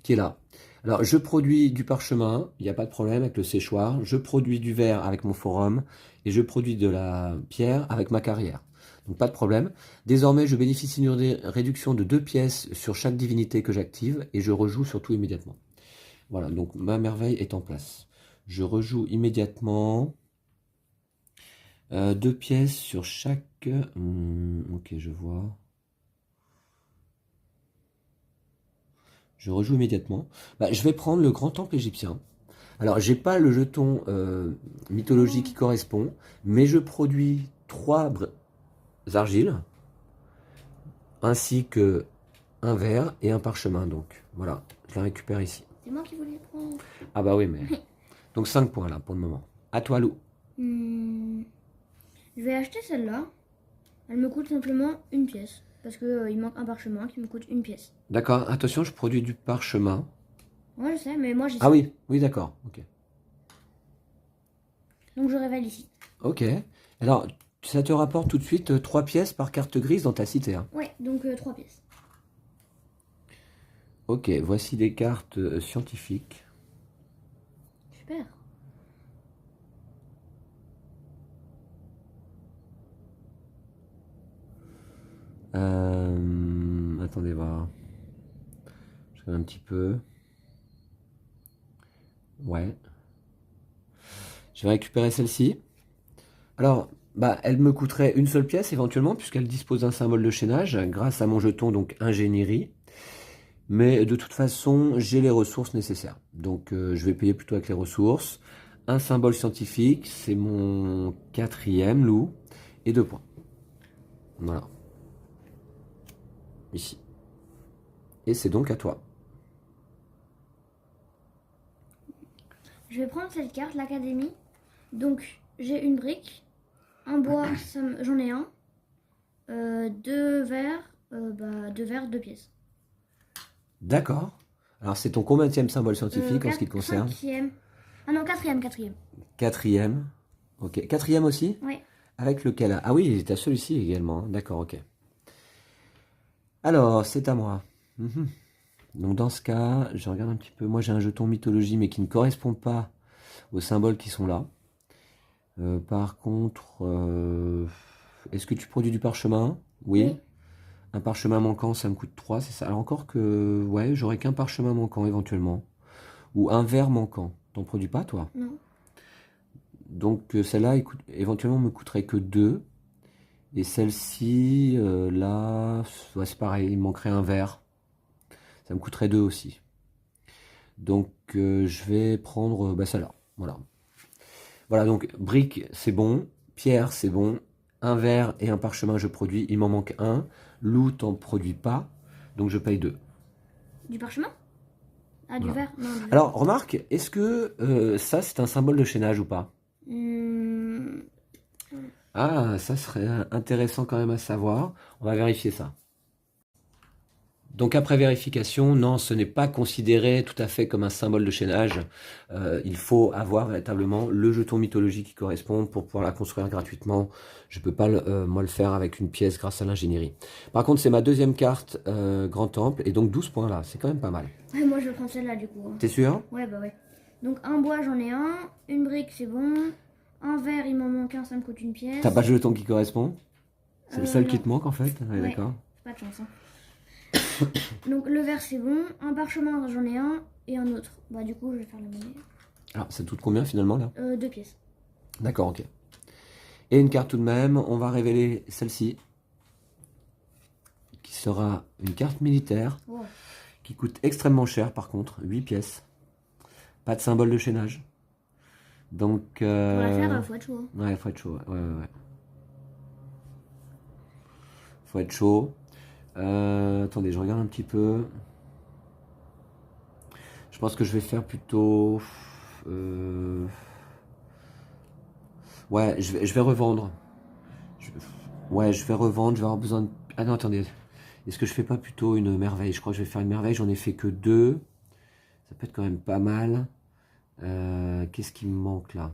qui est là. Alors, je produis du parchemin, il n'y a pas de problème avec le séchoir. Je produis du verre avec mon forum. Et je produis de la pierre avec ma carrière. Donc, pas de problème. Désormais, je bénéficie d'une réduction de 2 pièces sur chaque divinité que j'active. Et je rejoue surtout immédiatement. Voilà, donc ma merveille est en place. Je rejoue immédiatement 2 pièces sur chaque... ok, je vois. Je rejoue immédiatement. Bah, je vais prendre le grand temple égyptien. Alors, j'ai pas le jeton mythologie qui correspond, mais je produis 3 argiles, ainsi que un verre et un parchemin. Donc, voilà, je la récupère ici. C'est moi qui voulais prendre. Ah bah oui, mais... Donc 5 points là pour le moment. À toi, Lou. Je vais acheter celle-là. Elle me coûte simplement une pièce. Parce que il manque un parchemin qui me coûte une pièce. D'accord, attention, je produis du parchemin. Ouais, je sais, mais moi j'ai ça. Ah oui, oui, d'accord, ok. Donc je révèle ici. Ok. Alors, ça te rapporte tout de suite 3 pièces par carte grise dans ta cité. Hein. Ouais, donc 3 pièces. Ok, voici des cartes scientifiques. Super. Attendez voir. Je regarde un petit peu. Ouais. Je vais récupérer celle-ci. Alors, bah, elle me coûterait une seule pièce éventuellement, puisqu'elle dispose d'un symbole de chaînage, grâce à mon jeton, donc ingénierie. Mais de toute façon, j'ai les ressources nécessaires. Donc, je vais payer plutôt avec les ressources. Un symbole scientifique, c'est mon 4e loup. Et 2 points. Voilà. Ici. Et c'est donc à toi. Je vais prendre cette carte, l'académie. Donc j'ai une brique, un bois, j'en ai un, 2 verres, 2 pièces. D'accord. Alors c'est ton combienième symbole scientifique en ce qui te concerne? 5e. Ah non, 4e. 4e. Ok. 4e aussi? Oui. Avec lequel? Ah oui, t'as celui-ci également. D'accord, ok. Alors, c'est à moi. Donc dans ce cas, je regarde un petit peu. Moi j'ai un jeton mythologie mais qui ne correspond pas aux symboles qui sont là. Par contre, est-ce que tu produis du parchemin? Oui. Un parchemin manquant, ça me coûte 3, c'est ça. Alors encore que, ouais, j'aurais qu'un parchemin manquant éventuellement. Ou un verre manquant. T'en produis pas, toi? Non. Donc celle-là, éventuellement, me coûterait que 2. Et celle-ci, là, ouais, c'est pareil, il me manquerait un verre. Ça me coûterait 2 aussi. Donc je vais prendre celle-là. Voilà. Voilà, donc brique, c'est bon. Pierre, c'est bon. Un verre et un parchemin, je produis. Il m'en manque un. Loup, t'en produis pas. Donc je paye 2. Du parchemin? Ah, du Voilà. vert? Non, du vert. Alors, remarque, est-ce que ça, c'est un symbole de chaînage ou pas? Hmm, Ah, ça serait intéressant quand même à savoir. On va vérifier ça. Donc après vérification, non, ce n'est pas considéré tout à fait comme un symbole de chaînage. Il faut avoir véritablement le jeton mythologique qui correspond pour pouvoir la construire gratuitement. Je ne peux pas moi le faire avec une pièce grâce à l'ingénierie. Par contre, c'est ma deuxième carte Grand Temple et donc 12 points là, c'est quand même pas mal. Ouais, moi, je vais prendre celle-là, du coup. Hein. T'es sûr? Ouais, bah ouais. Donc, un bois, j'en ai un. Une brique, c'est bon. Un verre, il m'en manque un, ça me coûte une pièce. T'as pas de jeton qui correspond? C'est le seul qui Non. te manque en fait? Ouais, Ouais. d'accord. Pas de chance. Hein. Donc, le verre, c'est bon. Un parchemin, j'en ai un. Et un autre. Bah, du coup, je vais faire la monnaie. Alors, ça te coûte combien finalement là? 2 pièces. D'accord, ok. Et une carte tout de même, on va révéler celle-ci, qui sera une carte militaire, Oh. qui coûte extrêmement cher par contre, 8 pièces. Pas de symbole de chaînage. Donc... Pour la faire, faut être chaud. Hein. Ouais, faut être chaud, ouais. Faut être chaud. Attendez, je regarde un petit peu. Je pense que je vais faire plutôt... Ouais, je vais revendre. Ouais, je vais revendre, je vais avoir besoin de... Ah non, attendez. Est-ce que je fais pas plutôt une merveille? Je crois que je vais faire une merveille, j'en ai fait que 2. Ça peut être quand même pas mal. Qu'est-ce qui me manque là?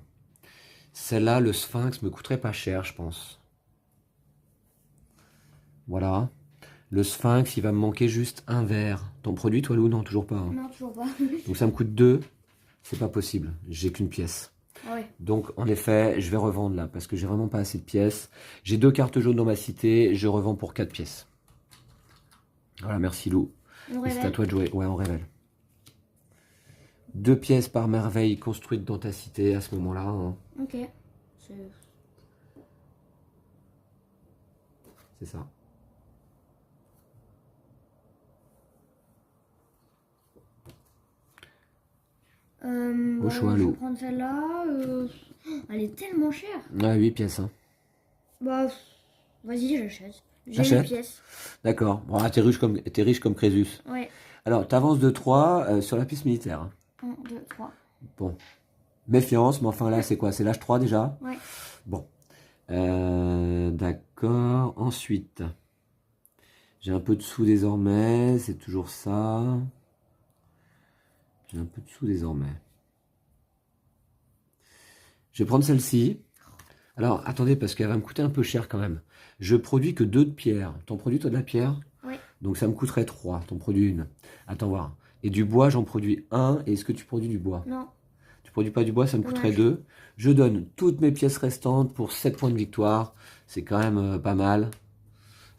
Celle-là, le sphinx, me coûterait pas cher, je pense. Voilà. Le sphinx, il va me manquer juste un verre. T'en produis toi, Lou? Non, toujours pas. Hein. Non, toujours pas. Donc ça me coûte 2. C'est pas possible. J'ai qu'une pièce. Ah ouais. Donc en effet, je vais revendre là parce que j'ai vraiment pas assez de pièces. J'ai 2 cartes jaunes dans ma cité. Je revends pour 4 pièces. Voilà, merci Lou. On Et c'est à révèle. toi de jouer. Ouais, on révèle. 2 pièces par merveille construites dans ta cité à ce moment-là. Hein. Ok. C'est... C'est ça. Au choix, je vais Lou. prendre celle-là. Elle est tellement chère. Ouais, 8 pièces. Hein. Bah, vas-y, j'achète. J'ai T'achètes? 8 pièces. D'accord. Bon, ah, t'es riche comme Crésus. Ouais. Alors, t'avances de 3 sur la piste militaire. Hein. 1, 2, 3. Bon. Méfiance, mais enfin là, c'est quoi? C'est l'âge 3 déjà? Ouais. Bon. D'accord. Ensuite, j'ai un peu de sous désormais. C'est toujours ça. J'ai un peu de sous désormais. Je vais prendre celle-ci. Alors, attendez, parce qu'elle va me coûter un peu cher quand même. Je produis que 2 de pierre. T'en produis toi de la pierre? Ouais. Donc ça me coûterait 3. T'en produis une. Attends voir. Et du bois, j'en produis 1. Et est-ce que tu produis du bois? Non. Tu produis pas du bois, ça me coûterait Dommage. 2. Je donne toutes mes pièces restantes pour 7 points de victoire. C'est quand même pas mal.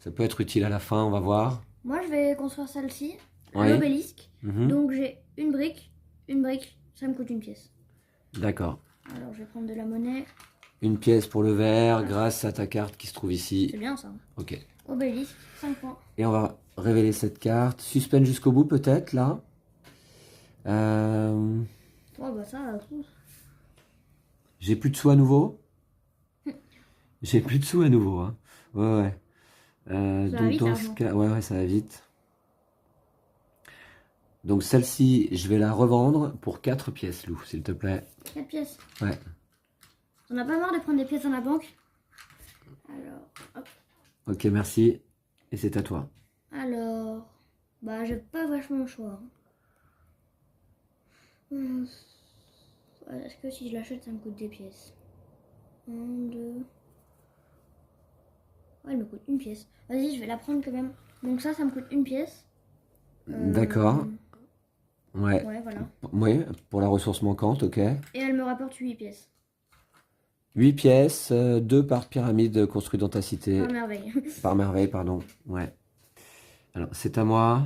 Ça peut être utile à la fin, on va voir. Moi, je vais construire celle-ci. Ouais. L'obélisque. Mhm. Donc, j'ai une brique. Une brique. Ça me coûte une pièce. D'accord. Alors, je vais prendre de la monnaie. Une pièce pour le vert grâce à ta carte qui se trouve ici. C'est bien ça. Ok. Obélisque. 5 points. Et on va révéler cette carte. Suspense jusqu'au bout peut-être là. Oh, bah ça, tout. J'ai plus de sous à nouveau. J'ai plus de sous à nouveau. Hein. Ouais. Ça va Donc vite, dans l'argent. ce cas, ouais, ça va vite. Donc celle-ci, je vais la revendre pour 4 pièces, Lou, s'il te plaît. 4 pièces. Ouais. On n'a pas marre de prendre des pièces dans la banque. Alors, hop. Ok, merci. Et c'est à toi. Alors, bah, j'ai pas vachement le choix. Est-ce que si je l'achète, ça me coûte des pièces? 1, 2. Ouais, elle me coûte une pièce. Vas-y, je vais la prendre quand même. Donc ça me coûte une pièce. D'accord. Ouais. Ouais, voilà. Oui, pour la ressource manquante, ok. Et elle me rapporte 8 pièces. 8 pièces, 2 par pyramide construite dans ta cité. Ah, merveille. Par merveille, pardon. Ouais. Alors, c'est à moi.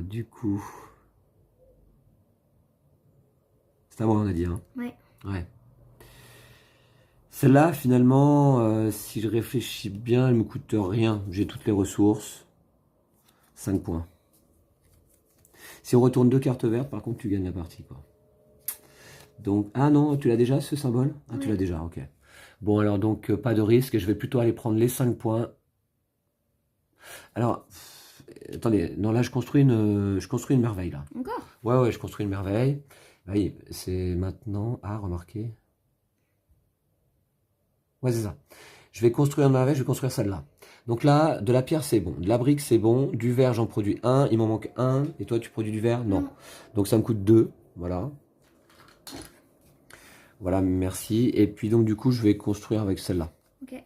Du coup... C'est à moi, on a dit. Hein. Ouais. Ouais. Celle-là, finalement, si je réfléchis bien, elle me coûte rien. J'ai toutes les ressources. 5 points. Si on retourne 2 cartes vertes, par contre, tu gagnes la partie, quoi. Donc, ah non, tu l'as déjà, ce symbole? Ah, tu Ouais. l'as déjà, ok. Bon, alors donc, pas de risque. Je vais plutôt aller prendre les 5 points. Alors, attendez, non, là, je construis une merveille, là. Encore? Ouais, je construis une merveille. Oui, c'est maintenant... Ah, remarquez. Ouais, c'est ça. Je vais construire une merveille, je vais construire celle-là. Donc là, de la pierre, c'est bon. De la brique, c'est bon. Du verre, j'en produis un. Il m'en manque un. Et toi, tu produis du verre? Non. Non. Donc ça me coûte 2. Voilà. Voilà, merci. Et puis donc, du coup, je vais construire avec celle-là. Ok.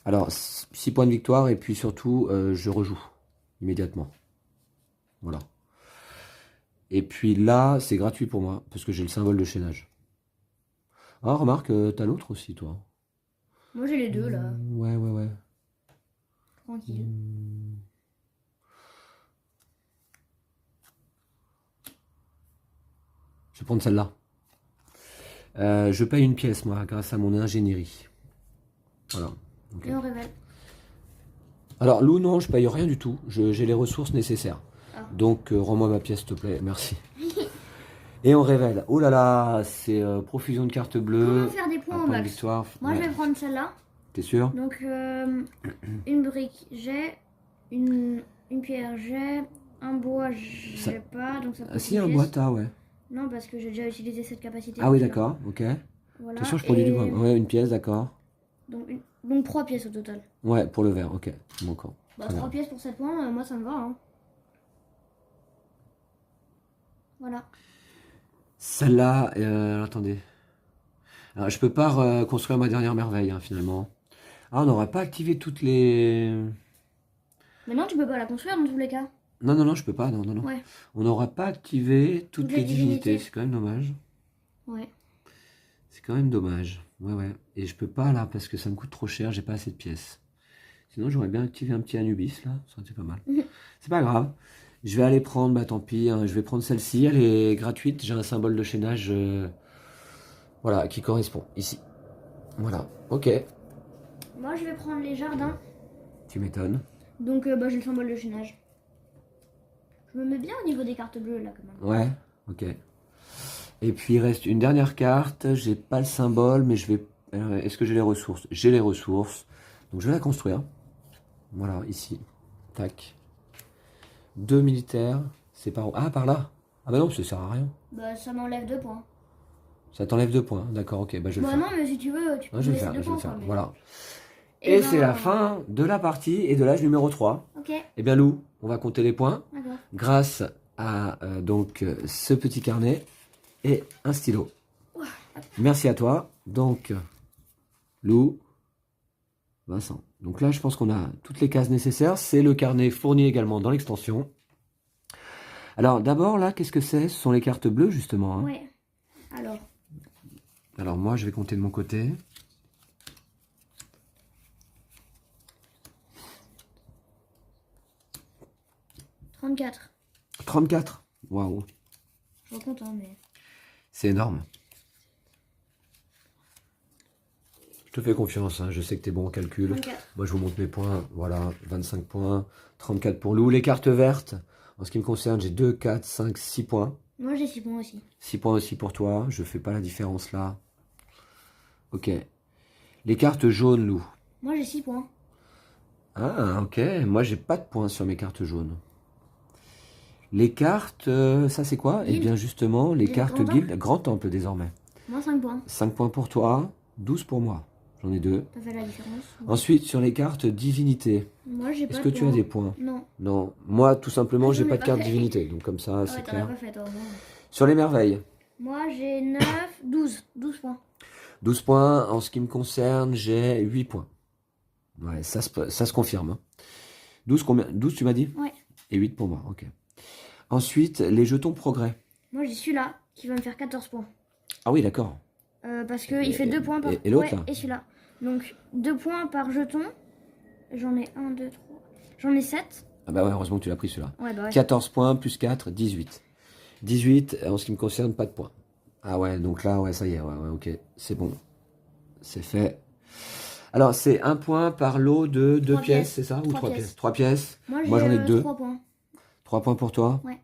Alors, 6 points de victoire. Et puis surtout, je rejoue immédiatement. Voilà. Et puis là, c'est gratuit pour moi. Parce que j'ai le symbole de chaînage. Ah, remarque, t'as l'autre aussi, toi. Moi j'ai les deux là. Ouais. Tranquille. Je vais prendre celle-là. Je paye une pièce, moi, grâce à mon ingénierie. Voilà. Okay. Et on révèle. Alors, Lou, non, je paye rien du tout. J'ai les ressources nécessaires. Ah. Donc, rends-moi ma pièce, s'il te plaît. Merci. Et on révèle. Oh là là, c'est profusion de cartes bleues. Comment faire des points Un au point de max? victoire. Moi je Ouais. vais prendre celle-là. T'es sûr? Donc une brique, j'ai une pierre, j'ai un bois, j'ai pas, donc ça peut Ah, si, un bois, t'as, ouais. Non, parce que j'ai déjà utilisé cette capacité. Ah oui, d'accord, ok. Voilà. Attention, je produis du bois. Ouais, une pièce, d'accord. Donc 3 pièces au total. Ouais, pour le verre, ok. Bon, encore. Bah, Très 3 bien. pièces pour 7 points, moi ça me va. Hein. Voilà. Celle-là, attendez. Alors, je peux pas construire ma dernière merveille, hein, finalement. Ah, on n'aura pas activé toutes les... Mais non, tu peux pas la construire dans tous les cas. Non, je peux pas, non. Ouais. On n'aura pas activé toutes les divinités, c'est quand même dommage. Ouais. C'est quand même dommage. Ouais. Et je peux pas, là, parce que ça me coûte trop cher, j'ai pas assez de pièces. Sinon, j'aurais bien activé un petit Anubis, là, ça aurait été pas mal. C'est pas grave. Je vais aller prendre, bah tant pis, hein, je vais prendre celle-ci, elle est gratuite, j'ai un symbole de chaînage, voilà, qui correspond, ici. Voilà, ok. Moi je vais prendre les jardins. Tu m'étonnes. Donc bah, j'ai le symbole de chaînage. Je me mets bien au niveau des cartes bleues là quand même. Ouais, ok. Et puis il reste une dernière carte, j'ai pas le symbole, mais je vais... est-ce que j'ai les ressources? J'ai les ressources, donc je vais la construire. Voilà, ici. Tac. 2 militaires, c'est par où? Ah, par là. Ah bah non, ça sert à rien. Bah ça m'enlève 2 points. Ça t'enlève 2 points, d'accord, ok, bah je vais le Bah faire. non, mais si tu veux, tu peux Ouais, je vais le laisser faire, 2 je vais points. le faire, quoi, mais- voilà. Et Et ben, c'est la fin de la partie et de l'âge numéro 3. Ok, Eh bien Lou, on va compter les points d'accord. grâce à donc ce petit carnet et un stylo. Merci à toi. Donc Lou, Vincent. Donc là, je pense qu'on a toutes les cases nécessaires. C'est le carnet fourni également dans l'extension. Alors d'abord là, qu'est-ce que c'est? Ce sont les cartes bleues justement. Hein. Ouais. Alors moi, je vais compter de mon côté. « 34. 34. Waouh. Je recompte, hein, mais... C'est énorme. Je te fais confiance, hein. Je sais que tu es bon en calcul. 34. Moi, je vous montre mes points. Voilà, 25 points. 34 pour Lou. Les cartes vertes, en ce qui me concerne, j'ai 2, 4, 5, 6 points. Moi j'ai 6 points aussi. 6 points aussi pour toi. Je fais pas la différence là. Ok. Les cartes jaunes, Lou. Moi j'ai 6 points. Ah, ok. Moi, j'ai pas de points sur mes cartes jaunes. Les cartes, ça c'est quoi? Eh Guilde. bien, justement, les Guilde cartes Grand guilde, grand temple désormais. Moi 5 points. 5 points pour toi, 12 pour moi. J'en ai 2. Ça fait la différence. Ensuite, sur les cartes divinité, Moi j'ai pas est-ce de que tu as points. des points? Non. Non, moi tout simplement, Ah, j'ai j'en ai pas de pas carte fait. divinité, donc comme ça, Ah c'est ouais, t'en as clair. pas fait toi. Bon. Sur les merveilles, Moi j'ai 9, 12. 12 points. 12 points. En ce qui me concerne, j'ai 8 points. Ouais, ça se confirme. Hein. 12 combien? 12 tu m'as dit? Ouais. Et 8 pour moi, ok. Ensuite, les jetons progrès. Moi j'ai celui-là qui va me faire 14 points. Ah oui, d'accord. Parce qu'il fait 2 points par... et l'autre, ouais, là et celui-là. Donc 2 points par jeton. J'en ai 1, 2, 3. J'en ai 7. Ah bah ouais, heureusement que tu l'as pris celui-là. Ouais, bah ouais. 14 points plus 4, 18. 18, en ce qui me concerne, pas de points. Ah ouais, donc là, ouais, ça y est, ouais, ok, c'est bon. C'est fait. Alors, c'est 1 point par lot de 2 Trois pièces, pièces. c'est ça? Ou 3 3 pièces. pièces? 3 pièces. Moi j'en ai 2. 3 points. 3 points pour toi. Ouais.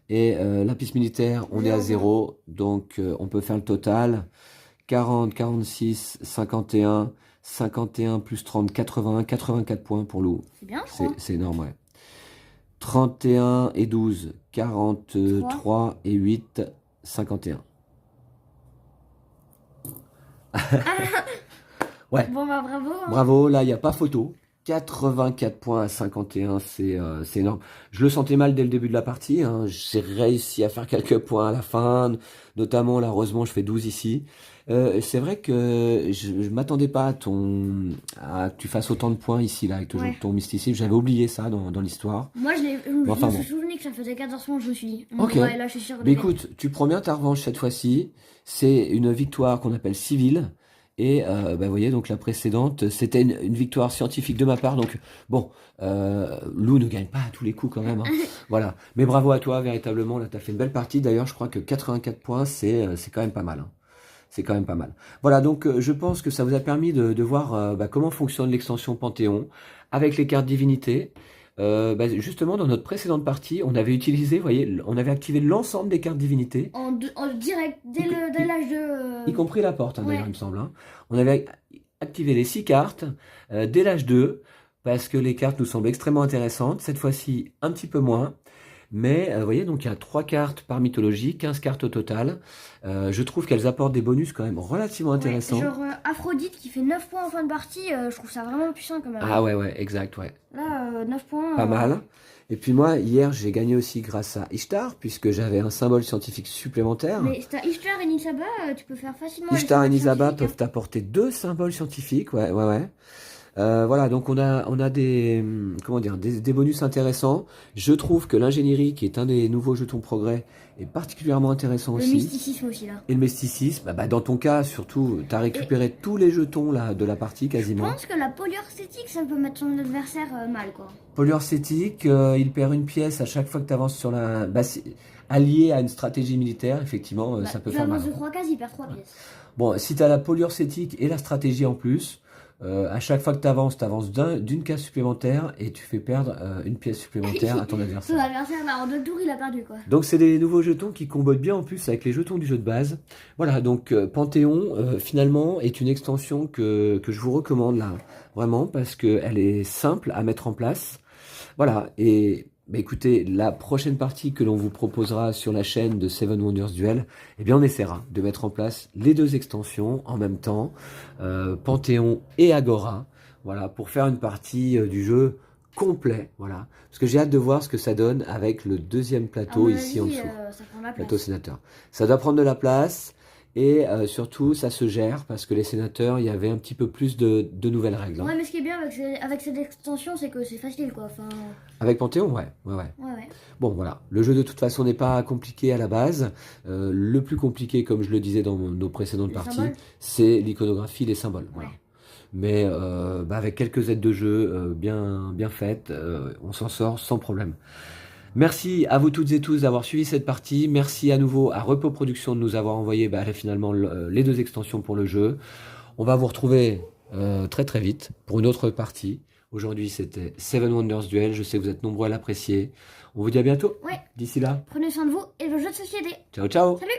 Et la piste militaire, on est à 0. Donc, on peut faire le total. 40, 46, 51, 51 plus 30, 81, 84 points pour Lou. C'est bien, je crois. C'est énorme, ouais. 31 et 12, 43 et 8, 51. Ouais, Bon, bah, bravo. Hein. bravo, là, il n'y a pas photo. 84 points à 51, c'est énorme. Je le sentais mal dès le début de la partie. Hein. J'ai réussi à faire quelques points à la fin, notamment, là, heureusement, je fais 12 ici. C'est vrai que je ne m'attendais pas à que tu fasses autant de points ici, là, avec Ouais. ton mysticisme. J'avais oublié ça dans l'histoire. Moi, je Enfin, me bon. suis souvenu que ça faisait 14 points, je me suis dit. Ok. Ouais, là, je suis sûr de Mais gagner. écoute, tu prends bien ta revanche cette fois-ci. C'est une victoire qu'on appelle civile. Et vous voyez, donc la précédente, c'était une victoire scientifique de ma part. Donc bon, Lou ne gagne pas à tous les coups quand même. Hein. Voilà. Mais bravo à toi, véritablement. Là, tu as fait une belle partie. D'ailleurs, je crois que 84 points, c'est quand même pas mal. Hein. C'est quand même pas mal. Voilà, donc je pense que ça vous a permis de voir comment fonctionne l'extension Panthéon avec les cartes divinités. Justement, dans notre précédente partie, on avait utilisé, vous voyez, on avait activé l'ensemble des cartes divinités, En direct, dès l'âge de. y compris la porte, hein, Ouais. d'ailleurs, il me semble. Hein. On avait activé les 6 cartes dès l'âge 2, parce que les cartes nous semblent extrêmement intéressantes. Cette fois-ci, un petit peu moins. Mais vous voyez, donc il y a 3 cartes par mythologie, 15 cartes au total. Je trouve qu'elles apportent des bonus quand même relativement Ouais, intéressants. genre Aphrodite qui fait 9 points en fin de partie, je trouve ça vraiment puissant quand même. Ah ouais, exact, ouais. Là, 9 points. Pas mal. Et puis moi, hier, j'ai gagné aussi grâce à Ishtar, puisque j'avais un symbole scientifique supplémentaire. Mais si t'as Ishtar et Nisaba, tu peux faire facilement. Ishtar et les Nisaba scientifiques, peuvent apporter 2 symboles scientifiques, ouais. Voilà, donc on a des, comment dire, des bonus intéressants. Je trouve que l'ingénierie, qui est un des nouveaux jetons progrès, est particulièrement intéressant Le aussi. mysticisme aussi là. Et le mysticisme, dans ton cas, surtout, tu as récupéré tous les jetons là, de la partie Je quasiment. pense que la polyurcétique, ça peut mettre son adversaire mal quoi. Polyurcétique, il perd une pièce à chaque fois que tu avances sur la... allié à une stratégie militaire, effectivement, ça peut Tu faire mal. avances de 3 cases, il perd 3 pièces. Bon, si tu as la polyurcétique et la stratégie en plus, à chaque fois que tu avances d'une case supplémentaire et tu fais perdre une pièce supplémentaire à ton Son adversaire. adversaire là en 2 tours, il a perdu quoi. Donc c'est des nouveaux jetons qui combattent bien en plus avec les jetons du jeu de base. Voilà, donc Panthéon finalement est une extension que je vous recommande là, vraiment, parce qu'elle est simple à mettre en place. Voilà, et écoutez, la prochaine partie que l'on vous proposera sur la chaîne de Seven Wonders Duel, eh bien on essaiera de mettre en place les 2 extensions en même temps, Panthéon et Agora, voilà, pour faire une partie du jeu complet, voilà. Parce que j'ai hâte de voir ce que ça donne avec le 2e plateau ici en dessous, Ça prend la place. plateau sénateur. Ça doit prendre de la place. Et surtout, ça se gère parce que les sénateurs, il y avait un petit peu plus de nouvelles règles. Hein. Ouais, mais ce qui est bien avec cette extension, c'est que c'est facile quoi. Enfin, Avec Panthéon, ouais. ouais. Bon, voilà. Le jeu, de toute façon, n'est pas compliqué à la base. Le plus compliqué, comme je le disais dans nos précédentes Les parties, symboles. c'est l'iconographie, les symboles. Voilà. Ouais. Mais avec quelques aides de jeu bien faites, on s'en sort sans problème. Merci à vous toutes et tous d'avoir suivi cette partie. Merci à nouveau à Repos Productions de nous avoir envoyé finalement les 2 extensions pour le jeu. On va vous retrouver très très vite pour une autre partie. Aujourd'hui, c'était Seven Wonders Duel. Je sais que vous êtes nombreux à l'apprécier. On vous dit à bientôt. Ouais. D'ici là, Prenez soin de vous et vos jeux de société. ciao ciao. Salut!